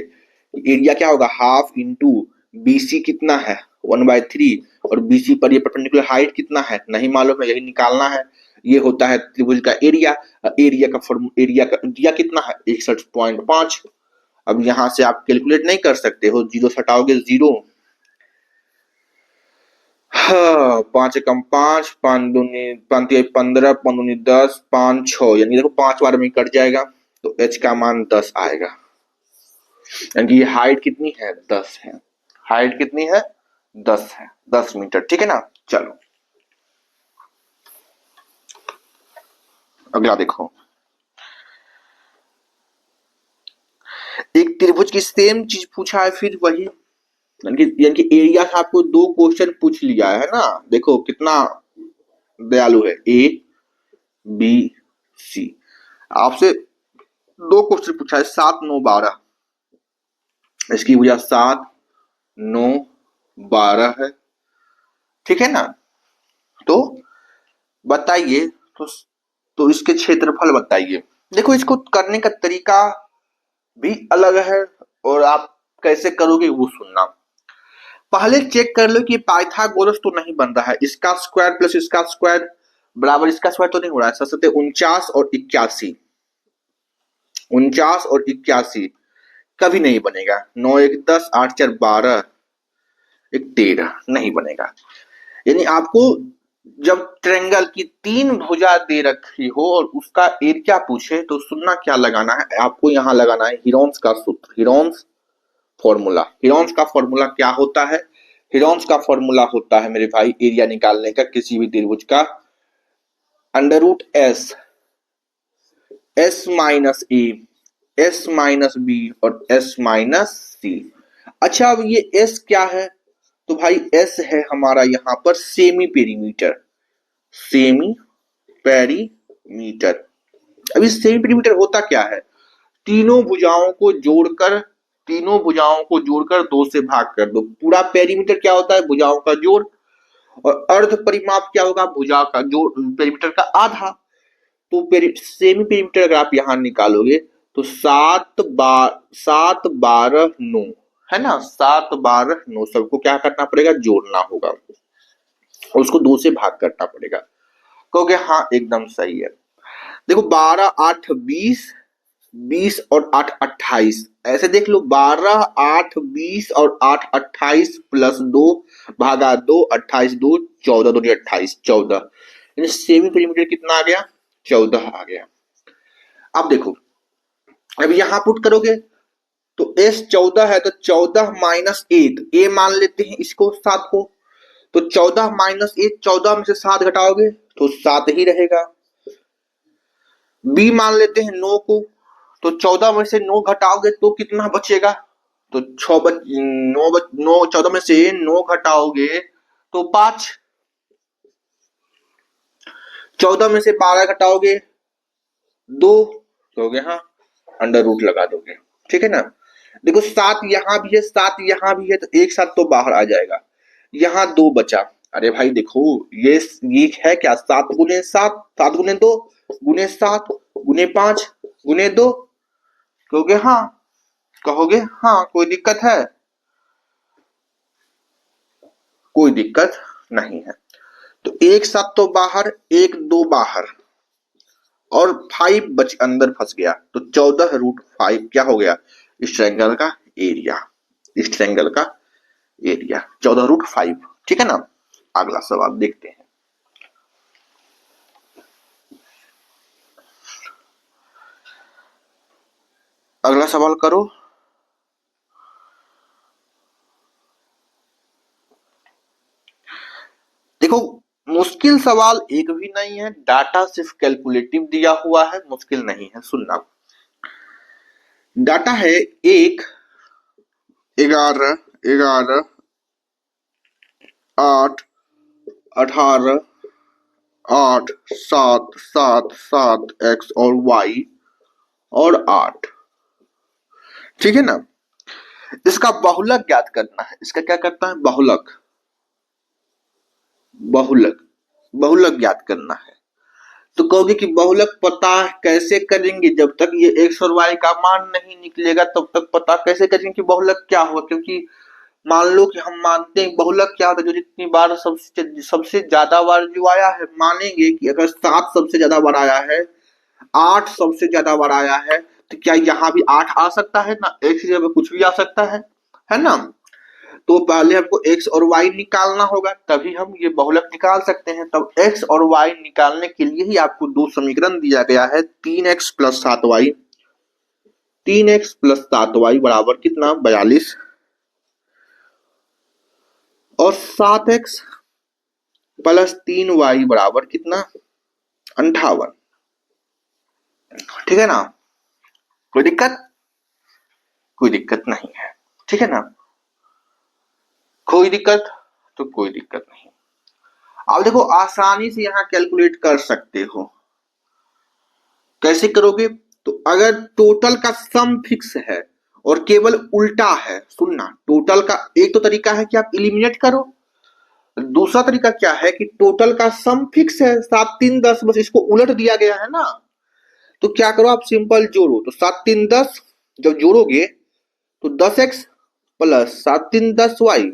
एरिया क्या होगा, हाफ इंटू BC कितना है 1/3, और BC पर ये परपेंडिकुलर हाइट कितना है नहीं मालूम है, यही निकालना है। ये होता है त्रिभुज का एरिया। एरिया का दिया कितना है 61.5। अब यहां से आप कैलकुलेट नहीं कर सकते हो, जीरो हटाओगे जीरो, हाँ 5 एकम 5, 5 दूनी 5 15, 5 दूनी 10, 5 6, यानी देखो 5 बार में कट जाएगा, तो H का मान 10 आएगा। यानी ये हाइट कितनी है 10 है, हाइट कितनी है 10 है, 10 मीटर, ठीक है ना। चलो अगला देखो, एक त्रिभुज की सेम चीज पूछा है, फिर वही यानी कि एरिया से आपको दो क्वेश्चन पूछ लिया है ना। देखो कितना दयालु है, ABC आपसे दो क्वेश्चन पूछा है, 7 9 12, इसकी भुजा 7 9 12 है, ठीक है ना। तो बताइए, तो इसके क्षेत्रफल बताइए। देखो इसको करने का तरीका भी अलग है, और आप कैसे करोगे वो सुनना। पहले चेक कर लो कि पाइथागोरस तो नहीं बन रहा है, इसका स्क्वायर प्लस इसका स्क्वायर बराबर इसका स्क्वायर तो नहीं हो रहा है। सत्य 49 और 81, 49 और 81 कभी नहीं बनेगा। 9 1 10, 8 4 12, 1 13 नहीं बनेगा। यानी आपको जब ट्रायंगल की 3 भुजा दे रखी हो और उसका एरिया पूछे, तो सुनना क्या लगाना है आपको, यहां लगाना है हीरोन्स का सूत्र, हीरोन्स फॉर्मूला। हीरोन्स का फॉर्मूला क्या होता है, हीरोन्स का फॉर्मूला होता है मेरे भाई एरिया निकालने का किसी भी त्रिभुज का, under root S, S minus A, S minus B और एस माइनस सी। अच्छा अब ये एस क्या है, तो भाई एस है हमारा यहां पर सेमी पेरीमीटर, सेमी पेरीमीटर। अब इस सेमी पेरीमीटर होता क्या है, तीनों भुजाओं को जोड़कर, तीनों भुजाओं को जोड़कर 2 से भाग कर दो। पूरा पेरीमीटर क्या होता है, भुजाओं का जोड़, और अर्ध परिमाप क्या होगा, भुजा का जोड़, पेरीमीटर का आधा। तो सेमी पेरीमीटर अगर आप यहां निकालोगे तो 7 12 9 है ना, 7 12 9 सबको क्या करना पड़ेगा, जोड़ना होगा, और उसको 2 से भाग करना पड़ेगा। कहोगे हाँ एकदम सही है। देखो 12 8 20, 20 और 8 28, ऐसे देख लो 12 8 20 और 8 28 प्लस 2 भागा 2, 28 2 14, 2 28 14, यानी सेमी पेरीमीटर कितना आ गया 14 आ गया। अब देखो अब यहां पुट करोगे तो एस 14 है, तो 14 माइनस 8, ए मान लेते हैं इसको 7 को, तो 14 माइनस 8, 14 में से 7 घटाओगे तो 7 ही रहेगा। बी मान लेते हैं 9 को, तो 14 में से 9 घटाओगे तो कितना बचेगा, तो 9 14 में से 9 घटाओगे तो 5, 14 में से 12 घटाओगे 2, कहोगे हाँ अंडर रूट लगा दोगे, ठीक है ना। देखो 7 यहां भी है, 7 यहां भी है, तो एक साथ तो बाहर आ जाएगा, यहां 2 बचा। अरे भाई देखो ये है क्या, 7 गुने 7, 7 गुने 2 गुने 7 गुने 5 गुने 2, कहोगे हाँ, कहोगे हाँ कोई दिक्कत है, कोई दिक्कत नहीं है। तो एक साथ तो बाहर, एक 2 बाहर, और 5 बच अंदर फंस गया, तो 14√5 क्या हो गया, इस ट्रायंगल का एरिया, इस ट्रायंगल का एरिया 14√5, ठीक है ना। अगला सवाल देखते हैं। अगला सवाल करो। देखो मुश्किल सवाल एक भी नहीं है, डाटा सिर्फ कैलकुलेटिव दिया हुआ है, मुश्किल नहीं है। सुनना, डाटा है 1 11 11 8 18 8 7 7 7 x और y और 8, ठीक है ना। इसका बहुलक ज्ञात करना है, इसका क्या करता है, बहुलक, बहुलक, बहुलक ज्ञात करना है। तो कहोगे कि बहुलक पता कैसे करेंगे, जब तक ये x और y का मान नहीं निकलेगा तब तक पता कैसे करेंगे कि बहुलक क्या होगा। क्योंकि मान लो कि हम मानते हैं बहुलक क्या होता है, जो जितनी बार सबसे ज्यादा बार जो आया है, मानेंगे कि अगर 7 सबसे ज्यादा बार आया है, 8 सबसे ज्यादा बार आया है, तो क्या यहाँ भी 8 आ सकता है ना, x की जगह कुछ भी आ सकता है ना। तो पहले हमको x और y निकालना होगा, तभी हम ये बहुलक निकाल सकते हैं। तब x और y निकालने के लिए ही आपको दो समीकरण दिया गया है, 3x plus 7y, 3x plus 7y बराबर कितना 42, और 7x प्लस 3y बराबर कितना 58। ठीक है ना, कोई दिक्कत? कोई दिक्कत नहीं है, ठीक है ना, कोई दिक्कत? तो कोई दिक्कत नहीं। अब देखो आसानी से यहां कैलकुलेट कर सकते हो। कैसे करोगे? तो अगर टोटल का सम फिक्स है और केवल उल्टा है, सुनना, टोटल का एक तो तरीका है कि आप इलिमिनेट करो, दूसरा तरीका क्या है कि टोटल का सम फिक्स है 7 3 10, बस इसको उलट दिया गया है ना। तो क्या करो, आप सिंपल जोड़ो, तो 7 3 10 जब जोड़ोगे तो 10x प्लस 7 3 10y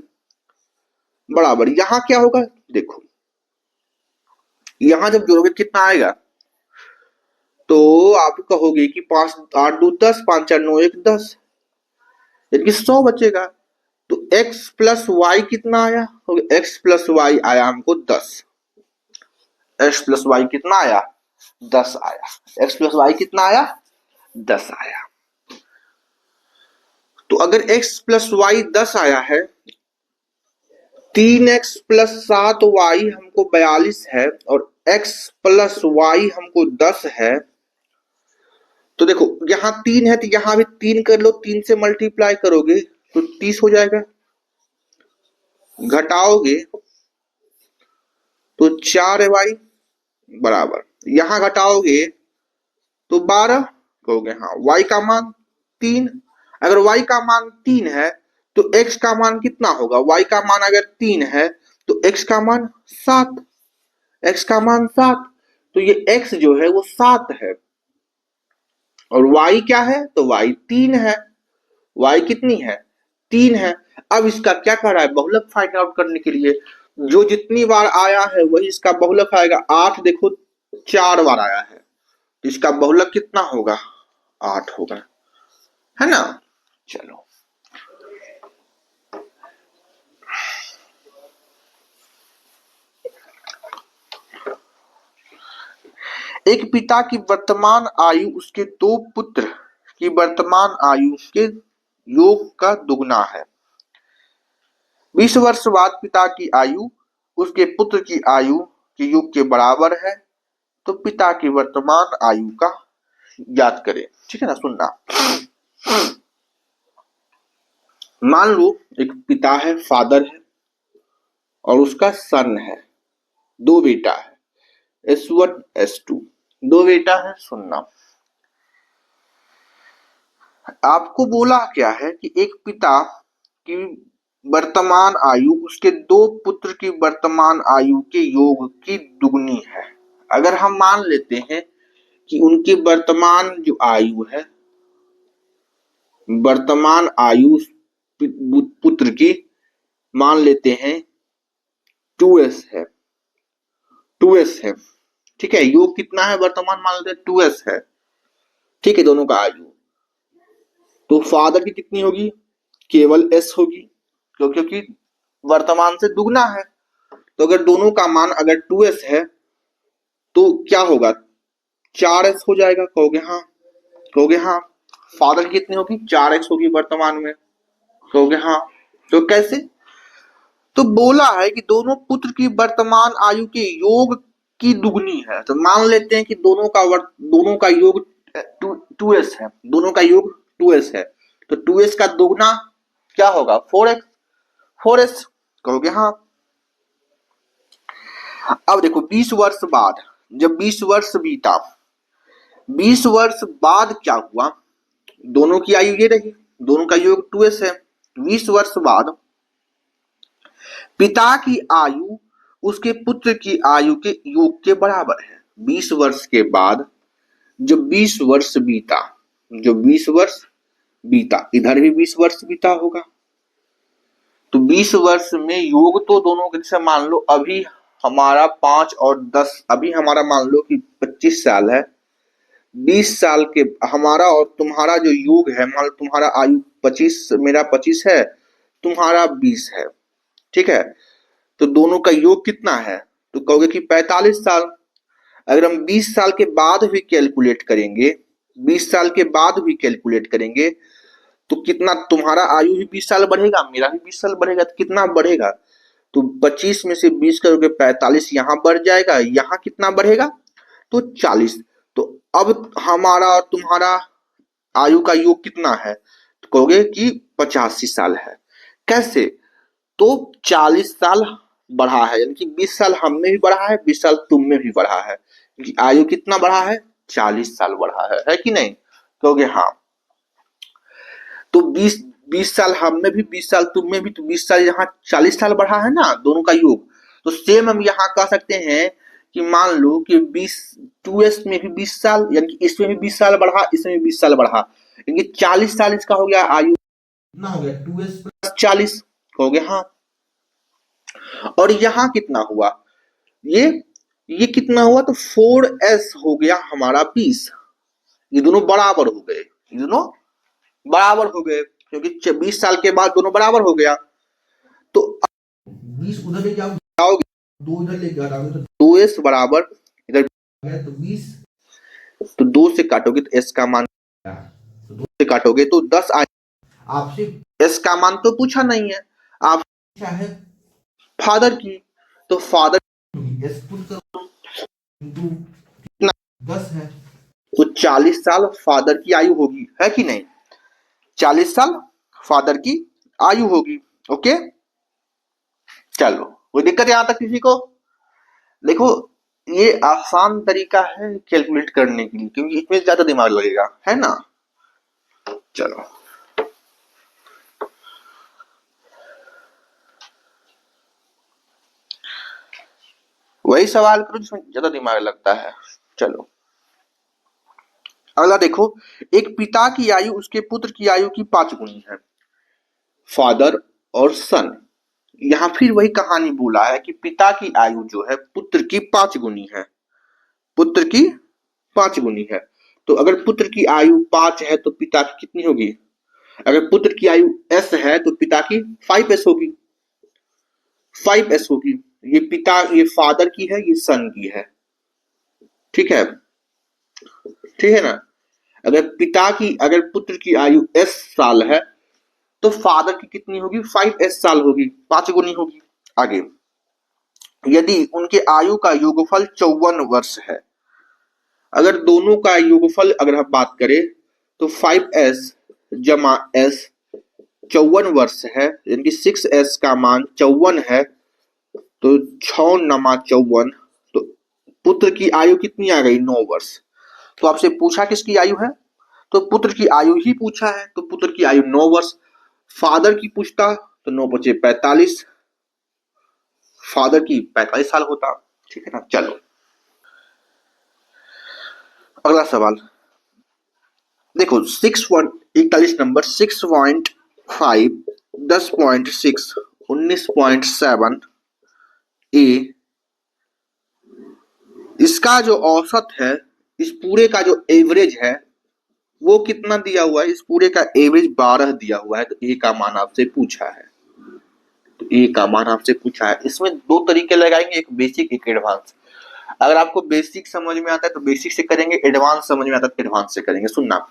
बराबर, यहां क्या होगा देखो, यहां जब जोड़ोगे कितना आएगा, तो आप कहोगे कि 5 8 2 10, 5 4 9 1 10, यानी 100 बचेगा। तो x प्लस वाई कितना आया, x प्लस वाई आया हमको 10, x प्लस वाई कितना आया 10 आया, x प्लस वाई कितना आया 10 आया। तो अगर x प्लस वाई 10 आया है, 3x प्लस 7y हमको 42 है, और x प्लस वाई हमको 10 है, तो देखो यहां 3 है तो यहां भी 3 कर लो, 3 से मल्टीप्लाई करोगे तो 30 हो जाएगा, घटाओगे तो 4y बराबर, यहां घटाओगे तो 12, कहोगे हाँ y का मान 3। अगर y का मान 3 है तो x का मान कितना होगा, y का मान अगर 3 है तो x का मान 7, x का मान 7, तो ये x जो है वो 7 है, और y क्या है, तो y 3 है, y कितनी है 3 है। अब इसका क्या कर रहा है, बहुलक फाइंड आउट करने के लिए जो जितनी बार आया है वही इसका बहुलक आएगा। 8 देखो 4 बार आया है, तो इसका बहुलक कितना होगा 8 होगा, है ना। चलो एक पिता की वर्तमान आयु उसके 2 पुत्र की वर्तमान आयु के योग का दुगना है। 20 वर्ष बाद पिता की आयु उसके पुत्र की आयु के योग के बराबर है, तो पिता की वर्तमान आयु का ज्ञात करें। ठीक है ना, सुनना। मान लो एक पिता है, फादर है, और उसका सन है, 2 बेटा है, S1 S2, 2 बेटा है। सुनना, आपको बोला क्या है कि एक पिता की वर्तमान आयु उसके 2 पुत्र की वर्तमान आयु के योग की दुगनी है। अगर हम मान लेते हैं कि उनकी वर्तमान जो आयु है, वर्तमान आयु पुत्र की मान लेते हैं 2s है, 2s है, ठीक है। योग कितना है वर्तमान मान लेते हैं 2s है, ठीक है, दोनों का आयु। तो फादर की कितनी होगी, केवल s होगी, क्योंकि वर्तमान से दुगना है। तो अगर दोनों का मान अगर 2s है तो क्या होगा 4s हो जाएगा, कहोगे हाँ, कहोगे हाँ। फादर की कितनी होगी 4x होगी वर्तमान में, कहोगे हाँ। तो कैसे, तो बोला है कि दोनों पुत्र की वर्तमान आयु के योग की दुगनी है। तो मान लेते हैं कि दोनों का योग 2s है, दोनों का योग 2s है, तो 2s का दुगना क्या होगा 4s, कहोगे हाँ। अब देखो 20 वर्ष बाद, जब 20 वर्ष बीता, 20 वर्ष बाद क्या हुआ, दोनों की आयु ये रही, दोनों का योग 2s है। 20 वर्ष बाद पिता की आयु उसके पुत्र की आयु के योग के बराबर है। 20 वर्ष के बाद जो 20 वर्ष बीता, जो 20 वर्ष बीता, इधर भी 20 वर्ष बीता होगा, तो 20 वर्ष में योग तो दोनों के, जैसे मान लो अभी हमारा 5 और 10, अभी हमारा मान लो कि 25 साल है, 20 साल के हमारा और तुम्हारा जो योग है, मान लो तुम्हारा आयु 25, मेरा 25 है, तुम्हारा 20 है, ठीक है, तो दोनों का योग कितना है, तो कहोगे कि 45 साल। अगर हम 20 साल के बाद भी कैलकुलेट करेंगे, 20 साल के बाद भी कैलकुलेट करेंगे, तो कितना, तुम्हारा आयु भी 20 साल बढ़ेगा, मेरा भी 20 साल बढ़ेगा, तो कितना बढ़ेगा, तो 25 में से 20 करोगे 45, यहां बढ़ जाएगा, यहां कितना बढ़ेगा, तो 40। तो अब हमारा और तुम्हारा आयु का योग कितना है, तो कहोगे कि 85 साल है। कैसे, तो 40 साल बढ़ा है, यानी कि 20 साल हम में भी बढ़ा है, 20 साल तुम में भी बढ़ा है, आयु कितना बढ़ा है, 40 साल बढ़ा है कि नहीं, कहोगे हाँ। तो 20 साल हम में भी, 20 साल तुम में भी, तो 20 साल यहाँ 40 साल बढ़ा है ना दोनों का योग। तो सेम हम यहाँ कह सकते हैं कि मान लो कि 2s में भी 20 साल, यानी कि इसमें भी 20 साल बढ़ा, इसमें भी 20 साल बढ़ा, यानी कि 40 साल इसका हो गया आयु, कितना हो गया, 2s + 40 हो गया, हाँ। और यहाँ कितना हुआ, ये कितना हुआ, तो 4s हो गया हमारा 20। ये दोनों बराबर हो गए, ये दोनों बराबर हो गए, क्योंकि 20 साल के बाद दोनों बराबर हो गया। तो 20 उधर ले जाओगे, 2 इधर ले जाओगे, तो 2s बराबर इधर, तो 20, तो 2 से काटोगे तो s का मान, तो 2 से काटोगे तो 10 आ, आपसे s का मान तो पूछा नहीं है, आप पूछा है फादर की, तो फादर s पुट करो, 10 है, तो 40 साल फादर की आयु होगी, है कि नहीं, 40 साल फादर की आयु होगी। ओके, चलो, कोई दिक्कत यहां तक किसी को? देखो, ये आसान तरीका है कैलकुलेट करने के लिए, क्योंकि इसमें ज्यादा दिमाग लगेगा, है ना। चलो, वही सवाल करो जिसमें ज्यादा दिमाग लगता है। चलो, अगला देखो, एक पिता की आयु उसके पुत्र की आयु की 5 गुनी है, फादर और सन। यहां फिर वही कहानी बोला है कि पिता की आयु जो है पुत्र की 5 गुनी है, पुत्र की 5 गुनी है। तो अगर पुत्र की आयु 5 है तो पिता की कितनी होगी, अगर पुत्र की आयु s है तो पिता की 5s होगी, 5s होगी। ये पिता, ये फादर की है, ये सन की है, ठीक है, ठीक है ना। अगर पिता की, अगर पुत्र की आयु s साल है तो फादर की कितनी होगी, 5s साल होगी, 5 गुनी होगी। आगे, यदि उनके आयु का योगफल 54 वर्ष है, अगर दोनों का योगफल अगर हम बात करें तो 5s जमा s 54 वर्ष है, यानी कि 6s का मान 54 है, तो 6 नमा 54, तो पुत्र की आयु कितनी आ गई, 9 वर्ष। तो आपसे पूछा किसकी आयु है, तो पुत्र की आयु ही पूछा है, तो पुत्र की आयु 9 वर्ष। फादर की पूछता तो 9 बचे 45, फादर की 45 साल होता, ठीक है ना। चलो, अगला सवाल देखो, 6.41 नंबर 6.5 10.6 19.7 ए, इसका जो औसत है, इस पूरे का जो एवरेज है वो कितना दिया हुआ है, इस पूरे का एवरेज 12 दिया हुआ है, तो ए का मान आपसे पूछा है, तो ए का मान आपसे पूछा है। इसमें 2 तरीके लगाएंगे, एक बेसिक एक एडवांस। अगर आपको बेसिक समझ में आता है तो बेसिक से करेंगे, एडवांस समझ में आता है तो एडवांस से करेंगे। सुनना,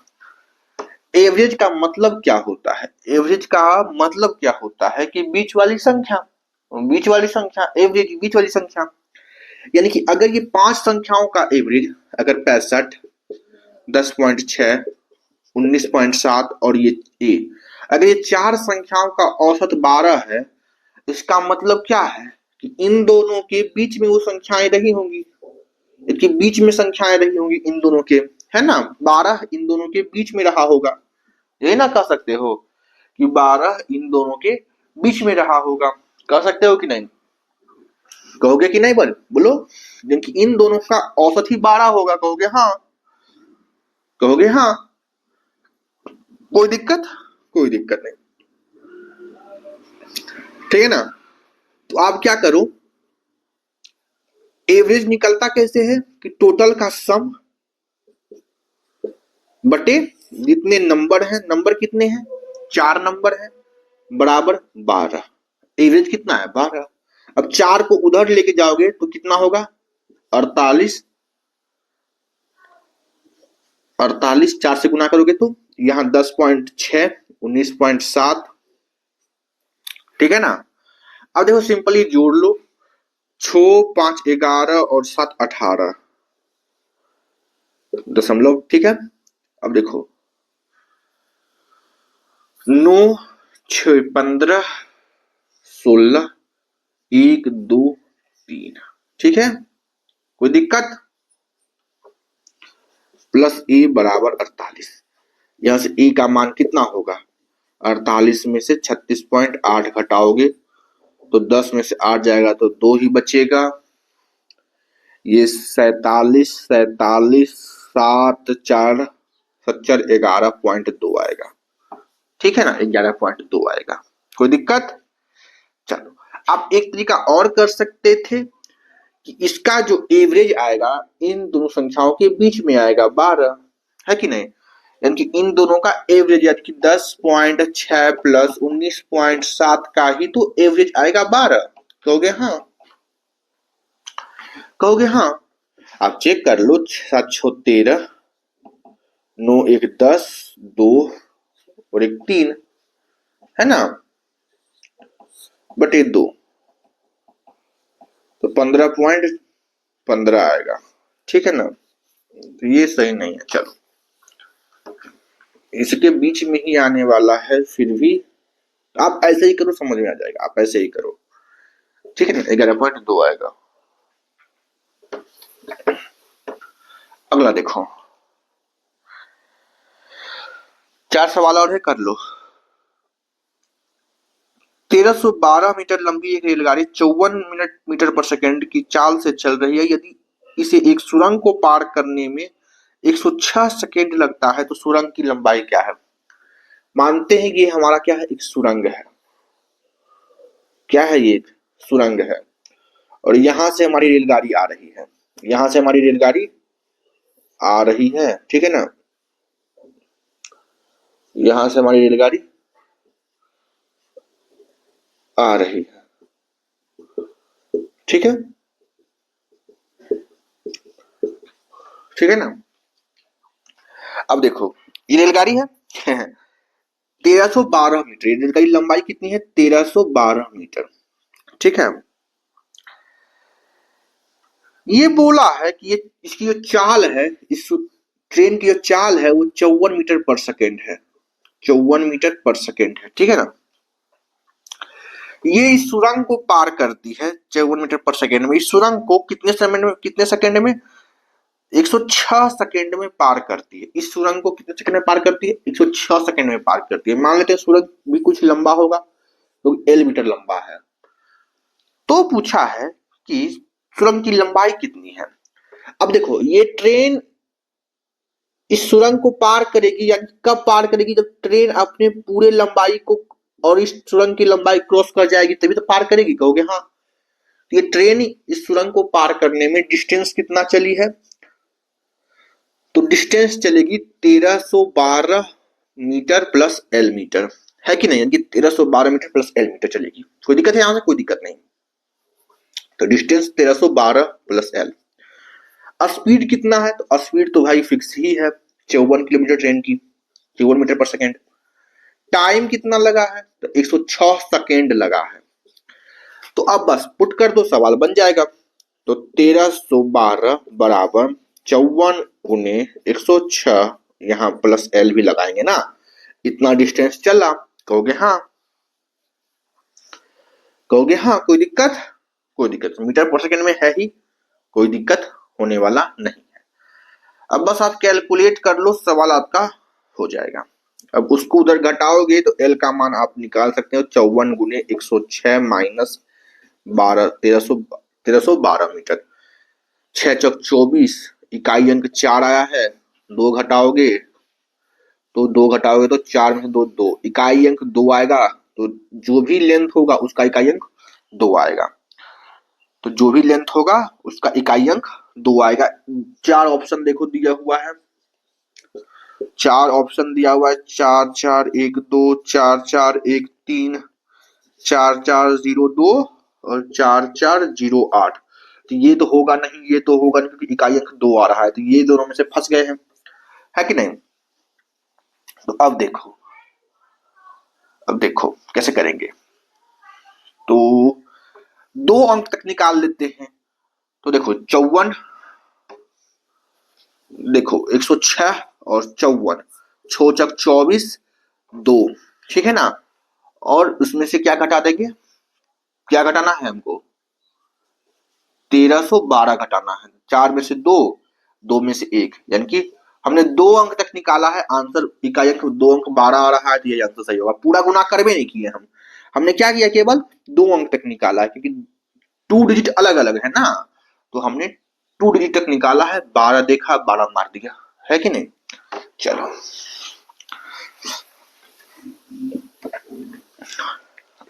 एवरेज का मतलब क्या होता है, एवरेज का मतलब क्या होता है कि बीच वाली संख्या, बीच वाली संख्या, एवरेज बीच वाली संख्या। यानी कि अगर ये 5 संख्याओं का एवरेज, अगर 65 10.6 19.7 और ये ए, अगर ये 4 संख्याओं का औसत 12 है, इसका मतलब क्या है कि इन दोनों के बीच में वो संख्याएं रही होंगी, इनके बीच में संख्याएं रही होंगी इन दोनों के, है ना, 12 इन दोनों के बीच में रहा होगा, ये ना कह सकते हो कि 12 इन दोनों के बीच में रहा होगा, कह सकते हो कि नहीं, कहोगे कि नहीं, बोलो, क्योंकि इन दोनों का औसत ही 12 होगा। कहोगे हाँ, कहोगे हाँ, कोई दिक्कत, कोई दिक्कत नहीं, ठीक है ना। तो आप क्या करो, एवरेज निकलता कैसे है कि टोटल का सम बटे जितने नंबर हैं, नंबर कितने हैं, 4 नंबर है, बराबर 12। एवरेज कितना है, 12। अब 4 को उधर लेके जाओगे तो कितना होगा, 48। 48 4 से गुना करोगे तो यहाँ 10.6, 19.7, ठीक है ना। अब देखो सिंपली जोड़ लो, 6 5 11 और 7 18 दशमलव, ठीक है। अब देखो 9 6 15 16 1 2 3, ठीक है, कोई दिक्कत। प्लस ए बराबर 48, यहां से ए का मान कितना होगा, 48 में से 36.8 घटाओगे तो 10 में से 8 जाएगा तो 2 ही बचेगा। ये 47 47 7 4 7 11.2 आएगा, ठीक है ना, 11.2 आएगा, कोई दिक्कत। चलो आप एक तरीका और कर सकते थे कि इसका जो एवरेज आएगा इन दोनों संख्याओं के बीच में आएगा 12, है कि नहीं। यानी कि इन दोनों का एवरेज यानी कि 10.6 प्लस 19.7 का ही तो एवरेज आएगा 12। कहोगे हाँ, कहोगे हाँ। आप चेक कर लो, 7 6 13, 9 1 10, 2 और 1 3, है ना, बटे 2 तो 15.15 आएगा, ठीक है ना। तो ये सही नहीं है, चलो इसके बीच में ही आने वाला है, फिर भी आप ऐसे ही करो, समझ में आ जाएगा, आप ऐसे ही करो, ठीक है ना, 11.2 आएगा। अगला देखो, 4 सवाल और है, कर लो। 1312 मीटर लंबी एक रेलगाड़ी 54 मीटर पर सेकंड की चाल से चल रही है। यदि इसे एक सुरंग को पार करने में 106 सेकंड लगता है तो सुरंग की लंबाई क्या है। मानते हैं कि ये हमारा क्या है, एक सुरंग है, क्या है ये, एक सुरंग है, और यहां से हमारी रेलगाड़ी आ रही है, यहां से हमारी रेलगाड़ी आ रही है, ठीक है ना, यहां से हमारी रेलगाड़ी आ रही है, ठीक है, ठीक है ना। अब देखो ये रेलगाड़ी है 1312 मीटर, रेलगाड़ी लंबाई कितनी है, 1312 मीटर, ठीक है। ये बोला है कि ये इसकी जो चाल है, इस ट्रेन की जो चाल है वो 54 मीटर पर सेकेंड है, 54 मीटर पर सेकेंड है, ठीक है ना। ये इस सुरंग को पार करती है 54 मीटर पर सेकेंड में। इस सुरंग को कितने समय में, कितने सेकेंड में, 106 सेकेंड में पार करती है। इस सुरंग को कितने सेकंड में पार करती है, 106 सेकंड में पार करती है। मान लेते हैं सुरंग भी कुछ लंबा होगा तो एल मीटर लंबा है, तो पूछा है कि सुरंग की लंबाई कितनी है। अब देखो ये ट्रेन इस सुरंग को पार करेगी, यानी कब पार करेगी, जब ट्रेन अपने पूरे लंबाई को और इस सुरंग की लंबाई क्रॉस कर जाएगी तभी तो पार करेगी। कहोगे हाँ, ये ट्रेन इस सुरंग को पार करने में डिस्टेंस कितना चली है, तो डिस्टेंस चलेगी 1312 मीटर प्लस एल मीटर, है कि नहीं, यानी कि 1312 मीटर प्लस एल मीटर चलेगी। कोई दिक्कत है यहां से, कोई दिक्कत नहीं। तो डिस्टेंस 1312 प्लस एल। स्पीड कितना है, तो स्पीड तो भाई फिक्स ही है, 54 किलोमीटर ट्रेन की, 54 मीटर पर सेकेंड। टाइम कितना लगा है, तो 106 सेकेंड लगा है। तो अब बस पुट कर दो, सवाल बन जाएगा। तो 1312 बराबर 54 गुने 106, यहाँ प्लस एल भी लगाएंगे ना, इतना डिस्टेंस चला। कहोगे हाँ, कहोगे हाँ, कोई दिक्कत, कोई दिक्कत, मीटर पर सेकंड में है ही, कोई दिक्कत होने वाला नहीं है। अब बस आप कैलकुलेट कर लो, सवाल आपका हो जाएगा। अब उसको उधर घटाओगे तो एल का मान आप निकाल सकते हो, 54 गुने 106 माइनस 12, 1312 मीटर। 6 चौक 24, इकाई अंक 4 आया है, 2 घटाओगे तो 4 में से 2 2, इकाई अंक 2 आएगा, तो जो भी लेंथ होगा उसका इकाई अंक 2 आएगा, तो जो भी लेंथ होगा उसका इकाई अंक 2 आएगा। 4 ऑप्शन देखो दिया हुआ है, 4 ऑप्शन दिया हुआ है, 4 4 1 2, 4 4 1 3, 4 4 0 2 और 4 4 0 8। तो ये तो होगा नहीं, ये तो होगा नहीं क्योंकि इकाई अंक 2 आ रहा है, तो ये दोनों में से फंस गए हैं, है कि नहीं। तो अब देखो कैसे करेंगे। तो 2 अंक तक निकाल लेते हैं। तो देखो 54, देखो 106 और 54, 6 चक 24 2, ठीक है ना। और उसमें से क्या घटा देंगे, क्या घटाना है हमको, 1312 घटाना है। 4 में से 2, 2 में से 1, यानी कि हमने 2 अंक तक निकाला है, आंसर इकाई अंक 2 अंक 12 आ रहा है, तो ये आंसर सही होगा। पूरा गुना करवे नहीं किए हमने क्या किया, केवल 2 अंक तक निकाला है, क्योंकि 2 डिजिट अलग अलग है ना, तो हमने 2 डिजिट तक निकाला है। 12 देखा, 12 मार दिया, है कि नहीं। चलो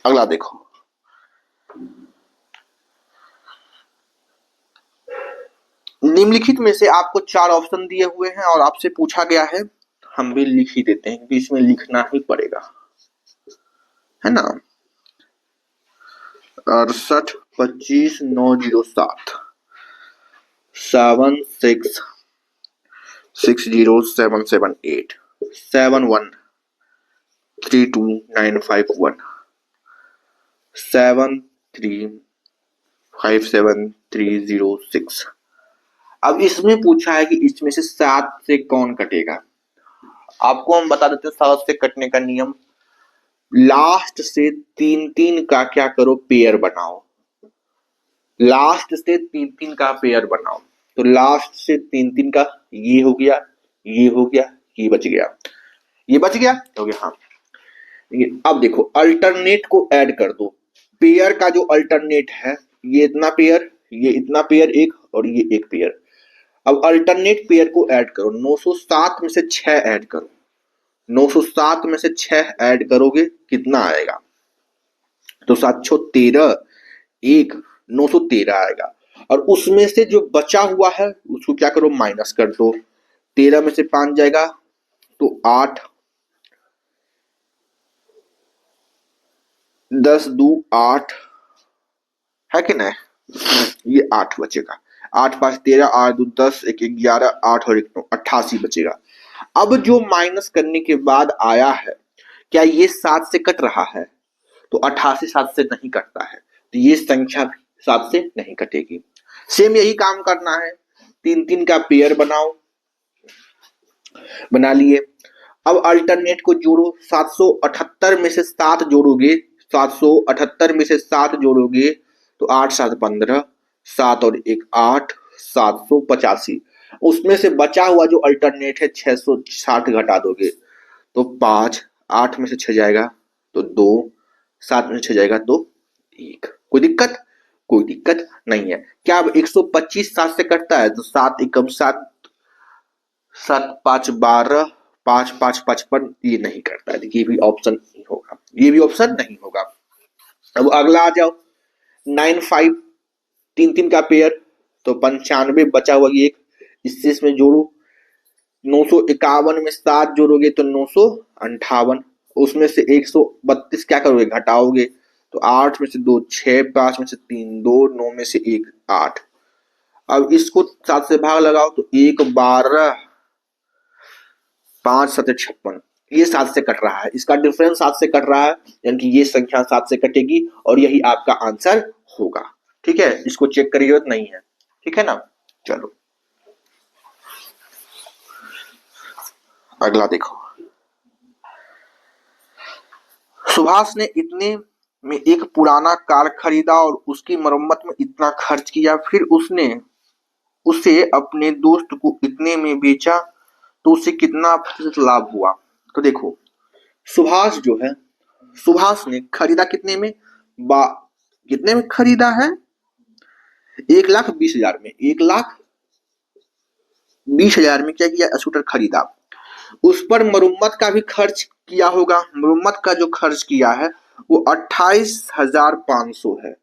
अगला देखो, निम्नलिखित में से आपको 4 ऑप्शन दिए हुए हैं और आपसे पूछा गया है, हम भी लिख ही देते हैं क्योंकि इसमें लिखना ही पड़ेगा, है ना। 68 25 907 7 6 6 0 7 7 8 7 1 3 2 9 5 1 7 3 5 7 3 0 6। अब इसमें पूछा है कि इसमें से 7 से कौन कटेगा। आपको हम बता देते हैं 7 से कटने का नियम, लास्ट से 3 का क्या करो, पेयर बनाओ। लास्ट से 3 का पेयर बनाओ, तो लास्ट से 3 का ये हो गया, ये हो गया, ये बच गया, ये बच गया, हो गया। हाँ, अब देखो अल्टरनेट को ऐड कर दो। पेयर का जो अल्टरनेट है, ये इतना पेयर, ये इतना पेयर एक, और ये एक पेयर। अब अल्टरनेट पेयर को ऐड करो, 907 में से 6 ऐड करो, 907 में से 6 ऐड करोगे कितना आएगा, तो 713 एक 913 आएगा। और उसमें से जो बचा हुआ है उसको क्या करो, माइनस कर दो। 13 में से 5 जाएगा तो 8, 10 2 8, है कि नहीं, ये 8 बचेगा। 8 5 13, 8 2 10, 1 11, 8 और 1 9, 88 बचेगा। अब जो माइनस करने के बाद आया है, क्या ये 7 से कट रहा है, तो 88 7 से नहीं कटता है, तो ये संख्या भी 7 से नहीं कटेगी। सेम यही काम करना है, 3 का पेयर बनाओ, बना लिए। अब अल्टरनेट को जोड़ो, 778 में से 7 जोड़ोगे, 778 में से 7 जोड़ोगे तो 8 7 15, 7 और 1 8, 785। उसमें से बचा हुआ जो अल्टरनेट है 660 घटा दोगे तो 5, 8 में से 6 जाएगा तो 2, 7 में से 6 जाएगा तो 1। कोई दिक्कत, कोई दिक्कत नहीं है। क्या अब 125 7 से कटता है, तो 7 एकम 7, 7 5 12, 5 5 55, ये नहीं करता है, ये भी ऑप्शन नहीं होगा, ये भी ऑप्शन नहीं होगा। अब अगला आ जाओ, 9 5, 3 का पेयर, तो 95 बचा हुआ एक, इससे इसमें जोड़ो, 951 में 7 जोड़ोगे तो 958, उसमें से 132 क्या करोगे, घटाओगे, तो 8 में से 2 6, 5 में से 3 2, 9 में से 1 8। अब इसको 7 से भाग लगाओ तो 1 12, 5 7 56, ये 7 से कट रहा है, इसका डिफरेंस 7 से कट रहा है, यानी कि ये संख्या 7 से कटेगी और यही आपका आंसर होगा। ठीक है, इसको चेक करने की जरूरत नहीं है, ठीक है ना। चलो अगला देखो, सुभाष ने इतने में एक पुराना कार खरीदा और उसकी मरम्मत में इतना खर्च किया, फिर उसने उसे अपने दोस्त को इतने में बेचा तो उसे कितना प्रतिशत लाभ हुआ। तो देखो सुभाष जो है, सुभाष ने खरीदा कितने में, कितने में खरीदा है, 1,20,000 में, 1,20,000 में क्या किया, स्कूटर खरीदा। उस पर मरम्मत का भी खर्च किया होगा, मरम्मत का जो खर्च किया है वो 28,500 है,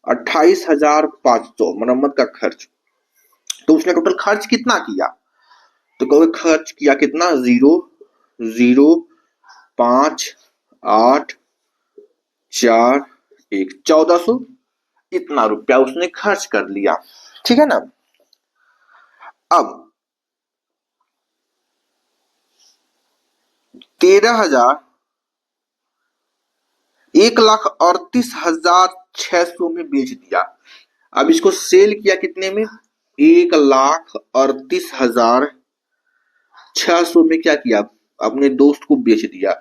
28,500 मरम्मत का खर्च। तो उसने टोटल खर्च कितना किया, तो कहोगे खर्च किया कितना, 0,0,5,8,4,1 1400 इतना रुपया उसने खर्च कर लिया, ठीक है ना। अब 1,38,600 में बेच दिया। अब इसको सेल किया कितने में, 1,38,600 में क्या किया, अपने दोस्त को बेच दिया।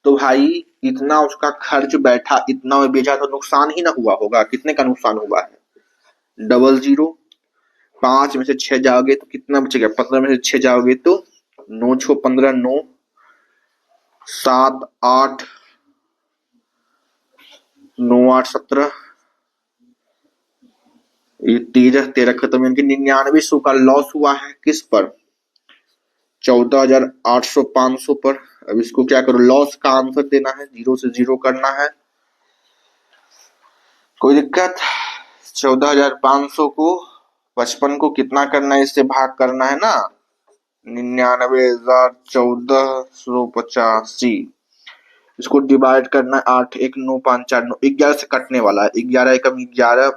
तो भाई इतना उसका खर्च बैठा, इतना में बेचा तो नुकसान ही ना हुआ होगा, कितने का नुकसान हुआ है, 00, 5 में से 6 जाओगे तो कितना बचेगा, 15 में से 6 जाओगे तो 9 6 15, 9 7 8 9 8 17, ये 13 खत्म, यानी कि 9900 का लॉस हुआ है किस पर, 14,800 500 पर। अब इसको क्या करो, लॉस का आंसर देना है, 0 से 0 करना है, कोई दिक्कत। 14,500 को 55 को कितना करना है, इससे भाग करना है ना, 99,1485। इसको डिवाइड करना है 8 1 9 5 4 9, 11 से कटने वाला है, 11 एकम 11,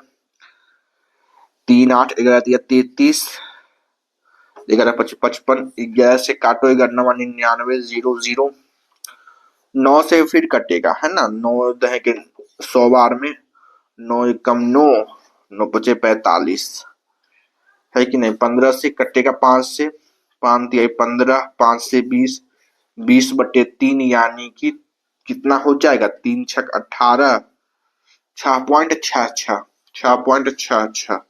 3 8 11 33, 11 55, 11 से काटो 11 99 0 0, 9 से फिर कटेगा है ना, 9 दहे के 100 बार में, 9 एकम 9, 9 बचे 45 है कि नहीं, 15 से कटेगा 5 से, 5 दिया 15, 5 से 20, 20/3 यानी कि कितना हो जाएगा, 3 6 18, 6.66, 6.66,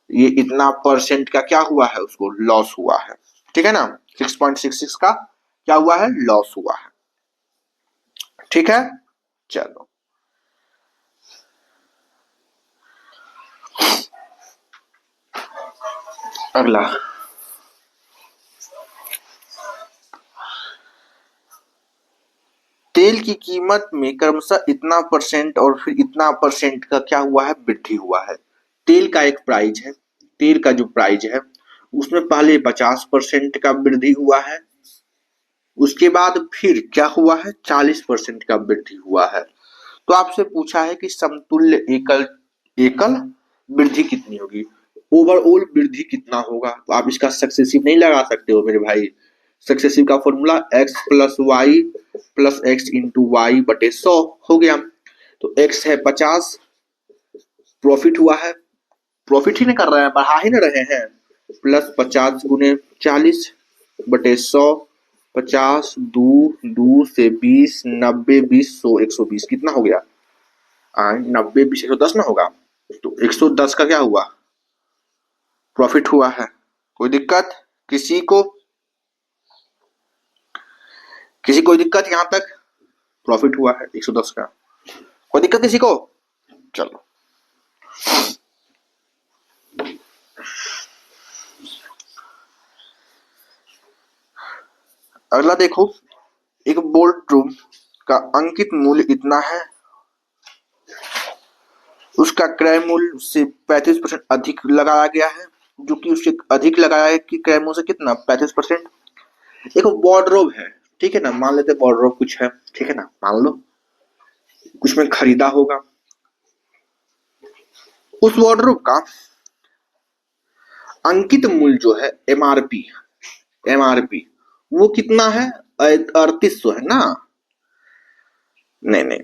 ये इतना परसेंट का क्या हुआ है, उसको लॉस हुआ है, ठीक है ना, 6.66 का क्या हुआ है, लॉस हुआ है, ठीक है। चलो अगला, तेल की कीमत में क्रमशः इतना परसेंट और फिर इतना परसेंट का क्या हुआ है, वृद्धि हुआ है। तेल का एक प्राइस है, तेल का जो प्राइस है उसमें पहले 50% का वृद्धि हुआ है, उसके बाद फिर क्या हुआ है, 40% का वृद्धि हुआ है। तो आपसे पूछा है कि समतुल्य एकल एकल वृद्धि कितनी होगी, ओवरऑल वृद्धि कितना होगा। तो आप इसका सक्सेसिव नहीं लगा सकते हो मेरे भाई, सक्सेसिव का formula x plus Y plus X into Y बटे 100 हो गया। तो x है 50, प्रॉफिट हुआ है, प्रॉफिट ही नहीं कर रहे हैं, बढ़ा ही नहीं रहे हैं, प्लस 50 गुने 40 बटे 100, 50 2 से 20, 90 20 100 120 कितना हो गया, 90 20 110 ना होगा, तो 110 का क्या हुआ, प्रॉफिट हुआ है। कोई दिक्कत किसी को, कोई दिक्कत यहां तक, प्रॉफिट हुआ है 110 का, कोई दिक्कत किसी को। चलो अगला देखो, एक बोल्ट रूम का अंकित मूल्य इतना है, उसका क्रय मूल्य से 35% अधिक लगाया गया है, जो कि उससे अधिक लगाया है कि क्रय मूल्य से कितना 35%। एक वार्डरोब है, ठीक है ना, मान लेते वार्डरोब कुछ है, ठीक है ना, मान लो कुछ में खरीदा होगा, उस वार्डरोब का अंकित मूल्य जो है एमआरपी, वो कितना है, 3800 है ना, नहीं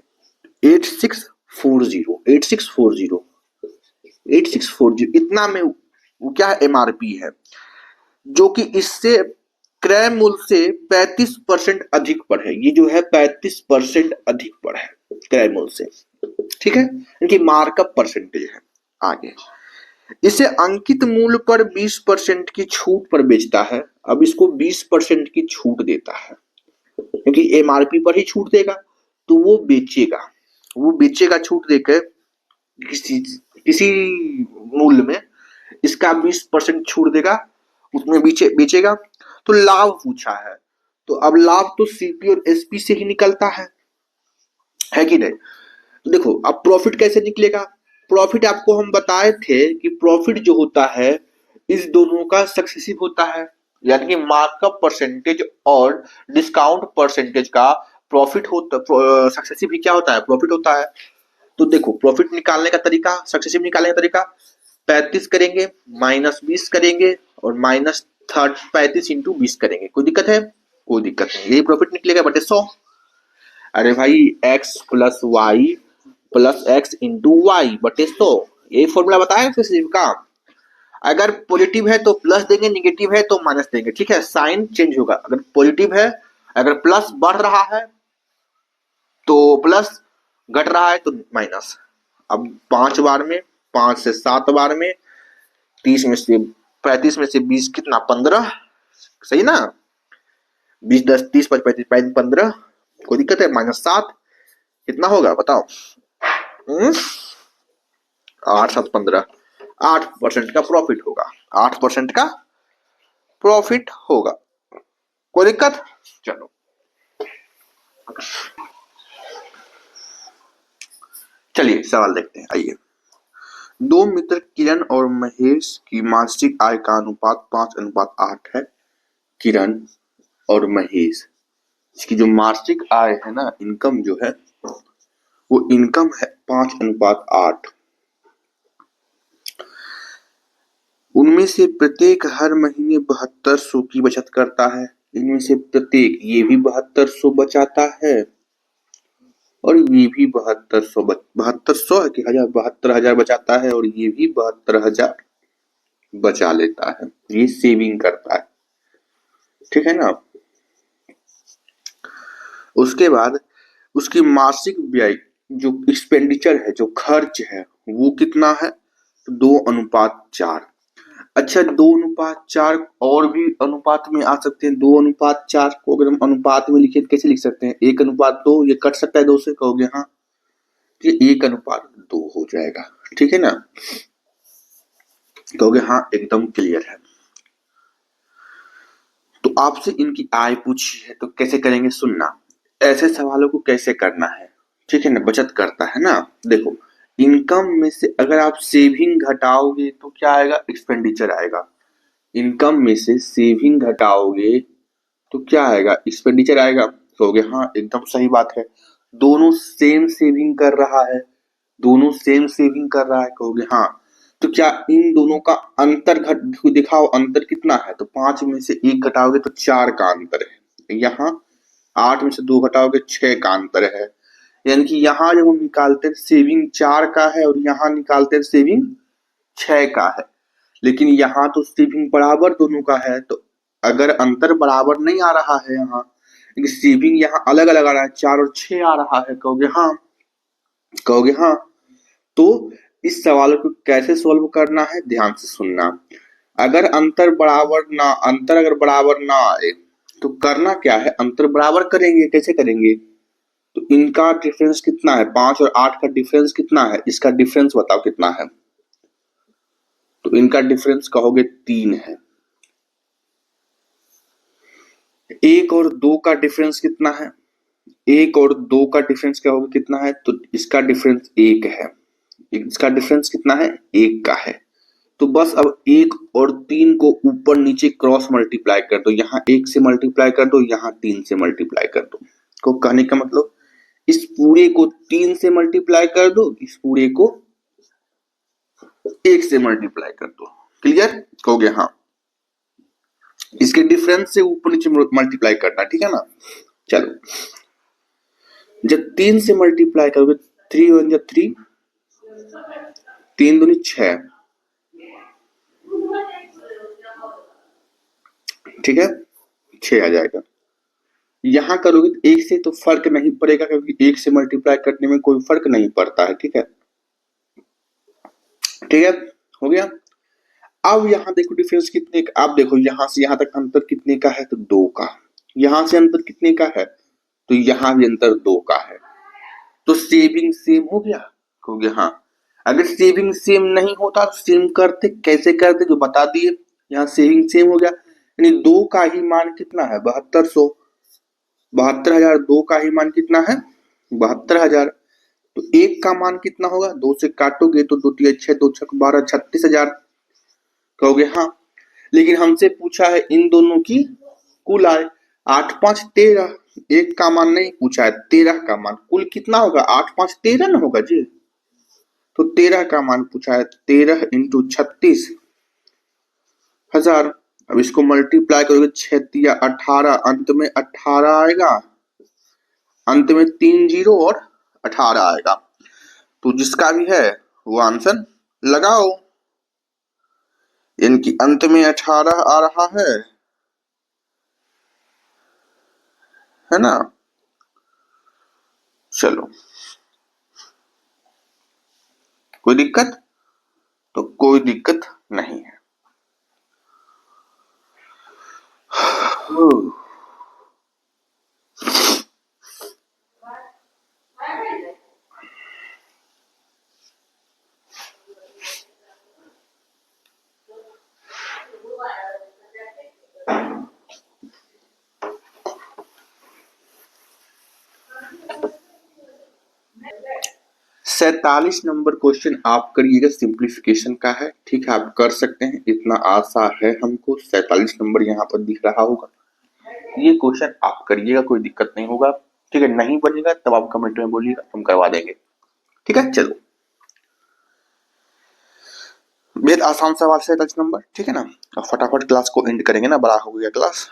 8640 इतना में वो क्या है, एमआरपी है, जो कि इससे क्रय मूल्य से 35% अधिक पर है, ये जो है 35% अधिक पर है क्रय मूल्य से, ठीक है, इनकी मार्कअप परसेंटेज है। आगे इसे अंकित मूल्य पर 20% की छूट पर बेचता है, अब इसको 20% की छूट देता है, क्योंकि एमआरपी पर ही छूट देगा, तो वो बेचेगा छूट देकर किसी किसी मूल्य में इसका 20% छूट देगा, उसमें बेचेगा। तो लाभ पूछा है, तो अब लाभ तो सीपी और एसपी से ही निकलता है कि नहीं। तो देखो अब प्रॉफिट कैसे निकलेगा। प्रॉफिट आपको हम बताए थे कि प्रॉफिट जो होता है इस दोनों का सक्सेसिव होता है, यानी कि मार्कअप परसेंटेज और डिस्काउंट परसेंटेज का प्रॉफिट होता, सक्सेसिव ही क्या होता है, प्रॉफिट होता है। तो देखो प्रॉफिट निकालने का तरीका, सक्सेसिव निकालने का तरीका, 35 करेंगे माइनस 20 करेंगे और माइनस 35 इंटू 20 करेंगे। कोई दिक्कत है, कोई दिक्कत नहीं, यही प्रॉफिट निकलेगा बटे 100। अरे भाई x plus Y plus X into Y बटे 100, यही फॉर्मूला बताया सक्सेसिव का। अगर पॉजिटिव है तो प्लस देंगे, निगेटिव है तो माइनस देंगे, ठीक है, साइन चेंज होगा। अगर पॉजिटिव है, अगर प्लस बढ़ रहा है तो प्लस, घट रहा है तो माइनस। अब 5 बार में, 5 से 7 बार में, 30 में से 35 में से 20 कितना, 15, सही ना। 20 10 30 5 35 15, कोई दिक्कत है, -7 कितना होगा बताओ। 8 7 15, 8% का प्रॉफिट होगा, 8% का प्रॉफिट होगा। कोई दिक्कत, चलो चलिए सवाल देखते हैं। आइए, दो मित्र किरण और महेश की मासिक आय का अनुपात 5:8 है। किरण और महेश, इसकी जो मासिक आय है ना, इनकम जो है वो इनकम है 5:8। उनमें से प्रत्येक हर महीने 7200 की बचत करता है। इनमें से प्रत्येक, ये भी 7200 बचाता है और ये भी 7200 है कि 72,000 बचाता है और ये भी 72,000 बचा लेता है, ये सेविंग करता है, ठीक है ना। उसके बाद उसकी मासिक व्यय, जो एक्सपेंडिचर है, जो खर्च है, वो कितना है, 2:4। अच्छा 2:4 और भी अनुपात में आ सकते हैं। 2:4 को अगर हम अनुपात में लिखे तो कैसे लिख सकते हैं, 1:2, ये कट सकता है 2 से, कहोगे हाँ, ये 1:2 हो जाएगा, ठीक है ना, कहोगे हाँ एकदम क्लियर है। तो आपसे इनकी आय पूछी है तो कैसे करेंगे, सुनना, ऐसे सवालों को कैसे करना है, ठीक है ना, बचत करता है ना। देखो इनकम में से अगर आप सेविंग घटाओगे तो क्या आएगा, एक्सपेंडिचर आएगा। इनकम में से सेविंग घटाओगे तो क्या आएगा, एक्सपेंडिचर आएगा। कहोगे हाँ एकदम सही बात है, दोनों सेम सेविंग कर रहा है, दोनों सेम सेविंग कर रहा है, कहोगे हाँ। तो क्या इन दोनों का अंतर घट दिखाओ, अंतर कितना है, तो 5 में से 1 घटाओगे तो 4 का अंतर है। यहाँ 8 में से 2 घटाओगे 6 का अंतर है, यानी कि यहाँ जब हम निकालते हैं सेविंग 4 का है और यहाँ निकालते हैं सेविंग 6 का है। लेकिन यहाँ तो सेविंग बराबर दोनों का है, तो अगर अंतर बराबर नहीं आ रहा है यहाँ, लेकिन सेविंग यहाँ अलग अलग आ रहा है, 4 और 6 आ रहा है, कहोगे हाँ, कहोगे हाँ। तो इस सवाल को कैसे सोल्व करना है, ध्यान से सुनना। अगर अंतर अगर बराबर ना आए तो करना क्या है, अंतर बराबर करेंगे। कैसे करेंगे, तो इनका डिफरेंस कितना है, 5 और 8 का डिफरेंस कितना है, इसका डिफरेंस बताओ कितना है। तो इनका डिफरेंस कहोगे 3 है। 1 और 2 का डिफरेंस कितना है, 1 और 2 का डिफरेंस क्या होगा, कितना है, तो इसका डिफरेंस 1 है। इसका डिफरेंस कितना है, 1 का है। तो बस अब 1 और 3 को ऊपर नीचे क्रॉस मल्टीप्लाई कर दो, यहाँ 1 से मल्टीप्लाई कर दो, यहाँ 3 से मल्टीप्लाई कर दो। को कहने का मतलब इस पूरे को 3 से मल्टीप्लाई कर दो, इस पूरे को 1 से मल्टीप्लाई कर दो। क्लियर, कहोगे हाँ। इसके डिफरेंस से ऊपर नीचे मल्टीप्लाई करना, ठीक है ना। चलो जब 3 से मल्टीप्लाई करोगे, 3 1 जा 3, 3 दूनी 6, ठीक है, 6 आ जाएगा। यहां करोगे तो 1 से तो फर्क नहीं पड़ेगा, क्योंकि 1 से मल्टीप्लाई करने में कोई फर्क नहीं पड़ता है, ठीक है, ठीक है, हो गया। अब यहां देखो डिफरेंस कितने का, आप देखो यहां से यहां तक अंतर कितने का है, तो 2 का। यहां से अंतर कितने का है, तो यहां भी अंतर 2 का है। तो सेविंग सेम हो गया, हो गया हाँ। अगर सेविंग सेम नहीं होता तो सेम करते, कैसे करते जो बता दिए। यहाँ सेविंग सेम हो गया, यानी 2 का ही मान कितना है 7200, 72,000। 2 का ही मान कितना है 72,000। तो 1 का मान कितना होगा, 2 से काटोगे तो 2 तिया 6, 2 छक 12, 36,000 कहोगे हाँ। लेकिन हमसे पूछा है इन दोनों की कुल आय, 8 5 13। 1 का मान नहीं पूछा है, 13 का मान। कुल कितना होगा, 8 5 13 ना होगा जी। तो 13 का मान पूछा है, 13 इंटू 36,000। अब इसको मल्टीप्लाई करोगे, 6 तिया 18, अंत में 18 आएगा, अंत में 3 जीरो और 18 आएगा। तो जिसका भी है वो आंसर लगाओ, इनकी अंत में 18 आ रहा है ना। चलो, कोई दिक्कत? तो कोई दिक्कत नहीं है। सैतालीस नंबर क्वेश्चन आप करिएगा, सिंप्लीफिकेशन का है। ठीक है, आप कर सकते हैं, इतना आशा है हमको। 47 नंबर यहाँ पर दिख रहा होगा, ये क्वेश्चन आप करिएगा, कोई दिक्कत नहीं होगा। ठीक है, नहीं बनेगा तब आप कमेंट में बोलिएगा, हम करवा देंगे। ठीक है, चलो, बेहद आसान सवाल 47 नंबर। ठीक है ना, अब फटाफट क्लास को एंड करेंगे ना, बड़ा हो गया क्लास।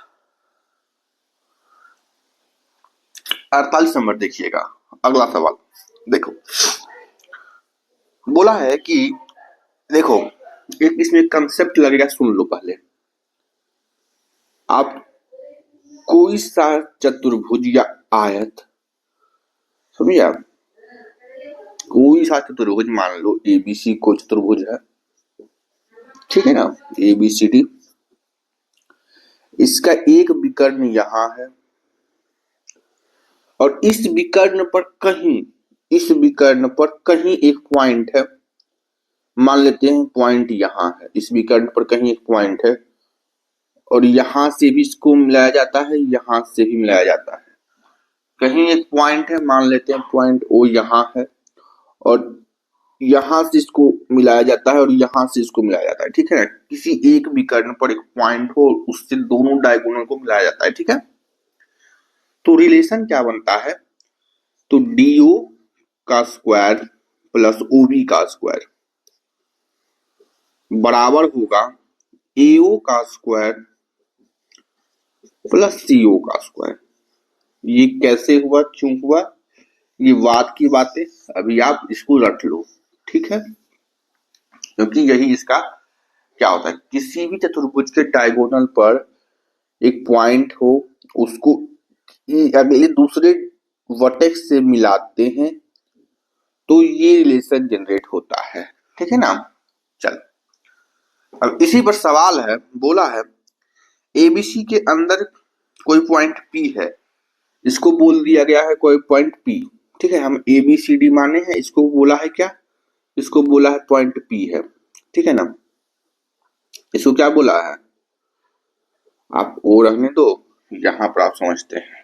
48 नंबर देखिएगा, अगला सवाल देखो। बोला है कि देखो, एक इसमें कंसेप्ट लगेगा, सुन लो पहले। आप कोई सा चतुर्भुज या आयत, समझिए आप, कोई सा चतुर्भुज मान लो एबीसी को चतुर्भुज है, ठीक है ना, एबीसीडी। इसका एक विकर्ण यहां है और इस विकर्ण पर कहीं, इस विकर्ण पर कहीं एक पॉइंट है, मान लेते हैं पॉइंट यहां है। इस विकर्ण पर कहीं एक पॉइंट है और यहां से भी इसको मिलाया जाता है, यहां से भी मिलाया जाता है। कहीं एक पॉइंट है, मान लेते हैं पॉइंट ओ यहां है, और यहां से इसको मिलाया जाता है और यहां से इसको मिलाया जाता है। ठीक है, किसी एक विकर्ण पर एक पॉइंट हो, उससे दोनों डायगोनल को मिलाया जाता है। ठीक है, तो रिलेशन क्या बनता है, तो डीओ का स्क्वायर प्लस ओबी का स्क्वायर बराबर होगा एओ का स्क्वायर प्लस सीओ का स्क्वायर। ये कैसे हुआ, क्यों हुआ, ये बाद की बातें, अभी आप इसको रट लो। ठीक है, क्योंकि यही इसका क्या होता है, किसी भी चतुर्भुज के डायगोनल पर एक पॉइंट हो, उसको अगले दूसरे वर्टेक्स से मिलाते हैं तो ये रिलेशन जनरेट होता है। ठीक है ना, चल अब इसी पर सवाल है, बोला है एबीसी के अंदर कोई पॉइंट पी है, इसको बोल दिया गया है कोई पॉइंट पी। ठीक है, हम एबीसीडी माने हैं, इसको बोला है क्या, इसको बोला है पॉइंट पी है। ठीक है ना, इसको क्या बोला है, आप ओ रहने दो, यहां पर आप समझते हैं।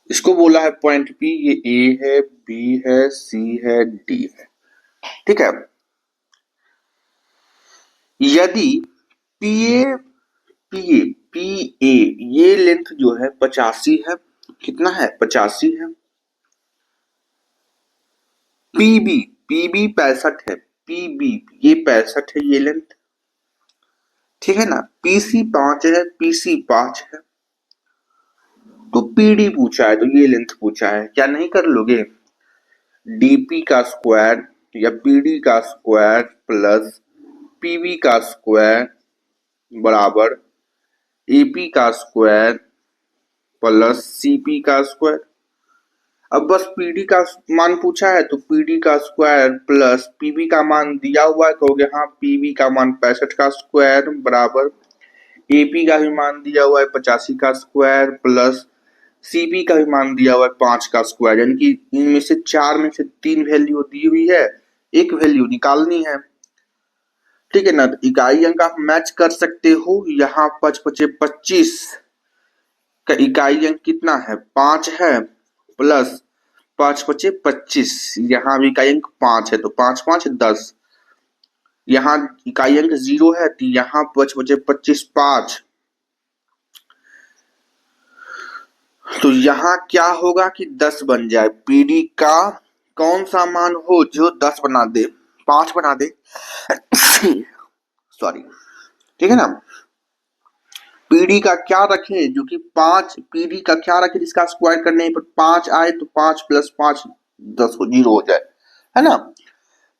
इसको बोला है पॉइंट पी, ये ए है, बी है, सी है, डी है। ठीक है, यदि पीए पीए पीए ये लेंथ जो है 85 है, कितना है 85 है। पीबी पीबी 65 है, पीबी ये 65 है ये लेंथ। ठीक है ना, पीसी 5 है, पीसी 5 है, तो पीडी पूछा है, तो ये लेंथ पूछा है, क्या नहीं कर लोगे, डीपी का स्क्वायर या पीडी का स्क्वायर प्लस पीवी का स्क्वायर बराबर एपी का स्क्वायर प्लस सीपी का स्क्वायर। अब बस पीडी का मान पूछा है तो पीडी का स्क्वायर प्लस पीबी का मान दिया हुआ है, कहोगे हाँ पीबी का मान 65 का स्क्वायर बराबर एपी का भी मान दिया हुआ है 85 का स्क्वायर प्लस सीपी का भी मान दिया हुआ है 5 का स्क्वायर, यानी कि इनमें से 4 में से 3 वैल्यू दी हुई है, एक वैल्यू निकालनी है। ठीक है ना, तो इकाई अंक आप मैच कर सकते हो। यहाँ 5 पचे 25 का इकाई अंक कितना है 5 है प्लस 5 पचे 25, यहाँ भी इकाई अंक 5 है तो 5 5 10, यहाँ इकाई अंक 0 है तो यहाँ 5 पचे 25 5, तो यहाँ क्या होगा कि 10 बन जाए। पीडी का कौन सा मान हो जो 10 बना दे, 5 बना दे सॉरी, ठीक है ना। पीडी का क्या रखें जो कि 5, पीडी का क्या रखें जिसका स्क्वायर करने पर 5 आए तो 5 प्लस 5 10 हो 0 हो जाए, है ना।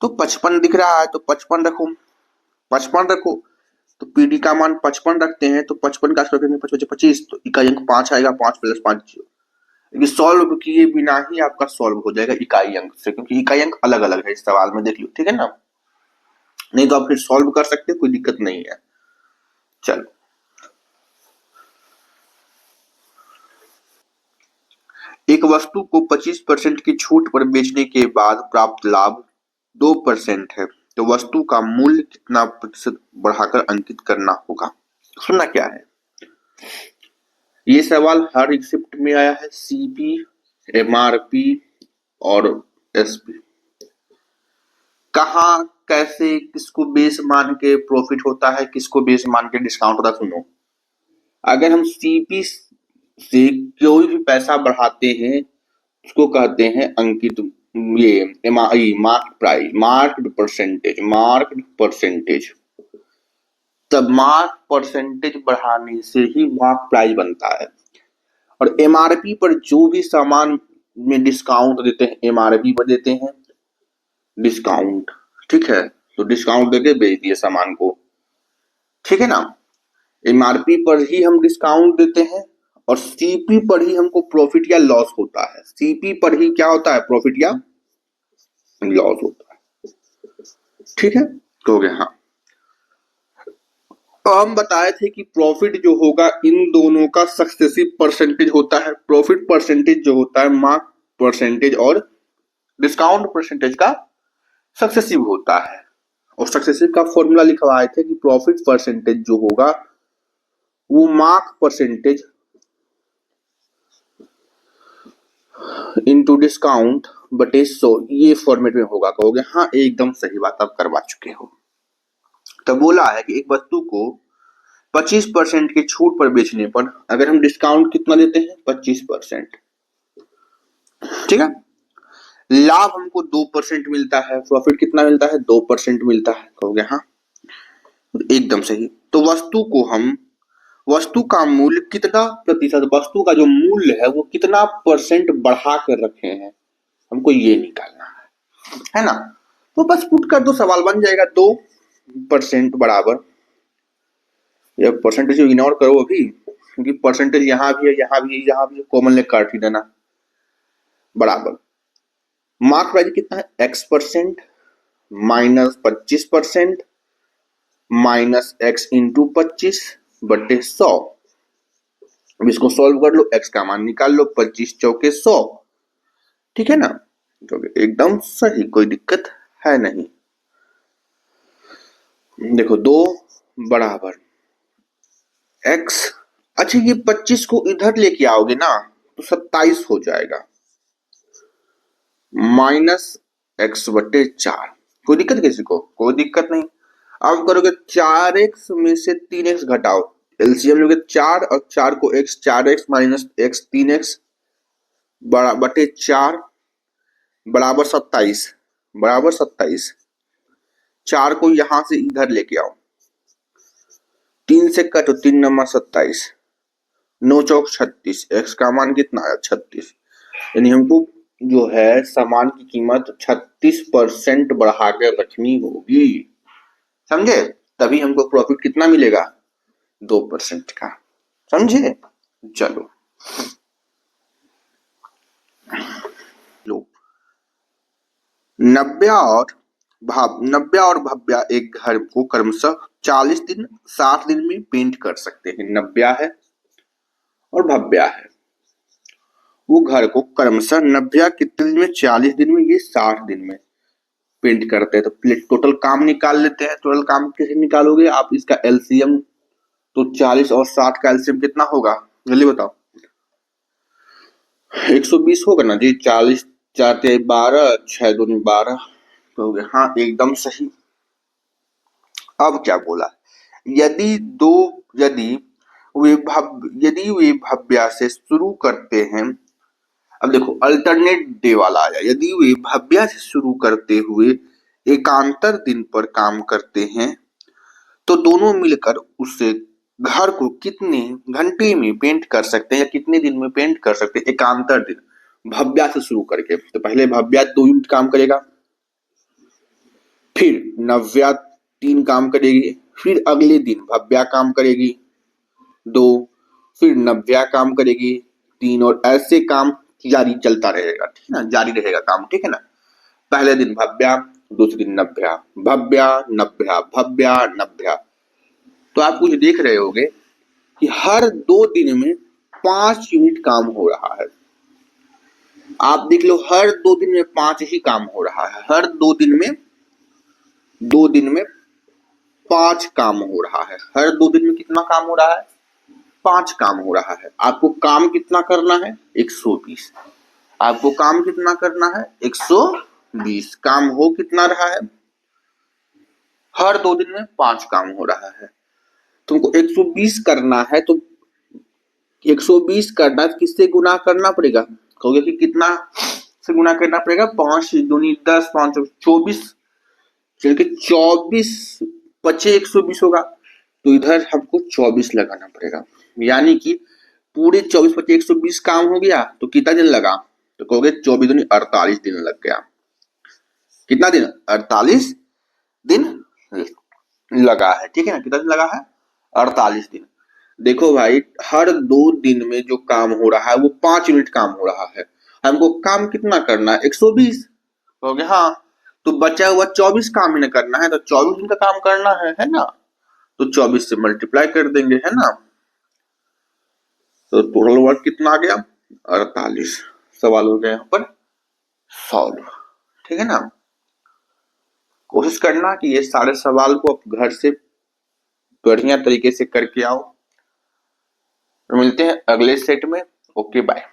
तो 55 दिख रहा है तो 55 रखो, 55 रखो, तो पीडी का मान 55 रखते हैं तो 55 का स्क्वायर करने पर 25, तो इकाई अंक 5 आएगा, 5 प्लस 5 ये सॉल्व किए बिना ही आपका सॉल्व हो जाएगा इकाई अंक से, क्योंकि इकाई अंक अलग अलग है इस सवाल में, देख लो, ठीक है ना। नहीं तो आप फिर सॉल्व कर सकते हो, कोई दिक्कत नहीं है। चलो, एक वस्तु को 25% की छूट पर बेचने के बाद प्राप्त लाभ 2% है, तो वस्तु का मूल्य कितना प्रतिशत बढ़ाकर अंकित करना होगा। सुनना क्या है, ये सवाल हर एक शिफ्ट में आया है, सीपी, एमआरपी और एसपी। कहाँ कैसे किसको बेस मान के प्रॉफिट होता है, किसको बेस मान के डिस्काउंट होता है। सुनो, अगर हम सीपी से कोई भी पैसा बढ़ाते हैं उसको कहते हैं अंकित, ये मार्क प्राइस, मार्क्ड परसेंटेज। तब मार्क परसेंटेज बढ़ाने से ही मार्क प्राइस बनता है। और एमआरपी पर जो भी सामान में डिस्काउंट देते हैं, एमआरपी पर देते हैं डिस्काउंट, ठीक है, तो डिस्काउंट देके बेच दिए सामान को, ठीक है ना। एमआरपी पर ही हम डिस्काउंट देते हैं और सीपी पर ही हमको प्रॉफिट या लॉस होता है, सीपी पर ही क्या होता है, प्रॉफिट या लॉस होता है, ठीक है। तो हो गया, हाँ। तो हम बताए थे कि प्रॉफिट जो होगा इन दोनों का सक्सेसिव परसेंटेज होता है। प्रॉफिट परसेंटेज जो होता है मार्क परसेंटेज और डिस्काउंट परसेंटेज का सक्सेसिव होता है, और सक्सेसिव का फॉर्मूला लिखवाए थे कि प्रॉफिट परसेंटेज जो होगा वो मार्क परसेंटेज इनटू डिस्काउंट बटे 100, ये फॉर्मेट में होगा। कहोगे हाँ एकदम सही बात आप करवा चुके हो। तो बोला है कि एक वस्तु को 25% की छूट पर बेचने पर अगर हम डिस्काउंट कितना देते हैं 25%, ठीक है, लाभ हमको 2% मिलता है, प्रॉफिट कितना मिलता है 2% मिलता है। कहोगे हाँ एकदम सही। तो वस्तु का मूल्य कितना प्रतिशत, वस्तु का जो मूल्य है वो कितना परसेंट बढ़ा कर रखे हैं, हमको ये निकालना है ना। तो बस पुट कर दो, सवाल बन जाएगा 2% बराबर, ये परसेंटेज इग्नोर करो अभी, क्योंकि परसेंटेज यहाँ भी है, यहाँ भी है, यहाँ भी है, कॉमन ले काट ही देना, बराबर मार्क प्राइस कितना है x% minus 25% minus x into 25 बटे 100। अब इसको सॉल्व कर लो, x का मान निकाल लो, 25 चौके 100, ठीक है ना। तो एकदम सही, कोई दिक्कत है नहीं। देखो 2 बराबर x, अच्छा ये 25 को इधर लेके आओगे ना तो 27 हो जाएगा, माइनस x बटे 4। कोई दिक्कत किसी को, कोई दिक्कत नहीं। अब करोगे 4x में से 3x घटाओ, एलसीएम लोगे 4 और 4 को x, 4x minus x 3x बटे 4 बराबर 27, बराबर 27। 4 को यहां से इधर लेके आओ, 3 से कटो, 3 नंबर 27, 9 चौक 36, x का मान कितना है 36, यानी हमको जो है सामान की कीमत 36% बढ़ा कर रखनी होगी, समझे, तभी हमको प्रॉफिट कितना मिलेगा 2% का, समझे। चलो नव्या और भव्या एक घर को क्रमशः 40 दिन 60 दिन में पेंट कर सकते हैं। नव्या है और भव्या है, वो घर को क्रमशः नव्या कितने दिन में, 40 दिन में, ये 60 दिन में पेंट करते हैं। तो टोटल काम निकाल लेते हैं। टोटल काम कैसे निकालोगे आप, इसका एलसीएम, तो 40 और 60 का एलसीएम कितना होगा, जल्दी बताओ। 120 होगा ना जी। 40 4 3 12, 6 2 12 हो गया। हाँ, एकदम सही। अब क्या बोला, यदि यदि वे भव्या से शुरू करते हैं, अब देखो अल्टरनेट डे वाला आया, यदि वे भव्या से शुरू करते हुए एकांतर दिन पर काम करते हैं तो दोनों मिलकर उससे घर को कितने घंटे में पेंट कर सकते हैं या कितने दिन में पेंट कर सकते हैं, एकांतर दिन, भव्या से शुरू करके। तो पहले भव्या 2 यूनिट काम करेगा, फिर नव्या 3 काम करेगी, फिर अगले दिन भव्या काम करेगी 2, फिर नव्या काम करेगी 3, और ऐसे काम जारी चलता रहेगा, ठीक है ना, जारी रहेगा काम, ठीक है ना। पहले दिन भव्या, दूसरे दिन नव्या, भव्या नव्या, भव्या नव्या। तो आप कुछ देख रहे होगे कि हर 2 दिन में 5 यूनिट काम हो रहा है। आप देख लो, हर 2 दिन में 5 ही काम हो रहा है। हर 2 दिन में 5 काम हो रहा है। हर 2 दिन में कितना काम हो रहा है, 5 काम हो रहा है। आपको काम कितना करना है, 120। आपको काम कितना करना है, 120। काम हो कितना रहा है, हर 2 दिन में 5 काम हो रहा है। तुमको 120 करना है तो 120 करना है, किससे गुना करना पड़ेगा, कहोगे कि कितना से गुना करना पड़ेगा, 5 दूनी 10, 5 24, चल के 24 बचे 120 होगा, तो इधर हमको 24 लगाना पड़ेगा। यानी कि पूरे 24 बचे 120 काम हो गया, तो कितना दिन लगा, तो कहोगे 24 दूनी 48 दिन लग गया। कितना दिन, 48 दिन लगा है, ठीक है ना। कितना दिन लगा है, 48 दिन। देखो भाई, हर 2 दिन में जो काम हो रहा है वो 5 यूनिट काम हो रहा है। हमको काम कितना करना है, 120 हो गया। हाँ, तो बचा हुआ 24 काम ही करना है, तो 24 दिन का काम करना है ना। तो 24 से मल्टीप्लाई कर देंगे, है ना। तो टोटल वर्क कितना आ गया, 48। सवाल हो गया यहाँ पर सॉल्व, ठीक है ना। कोशिश करना कि ये सारे सवाल को आप घर से बढ़िया तरीके से करके आओ। मिलते हैं अगले सेट में। Okay bye.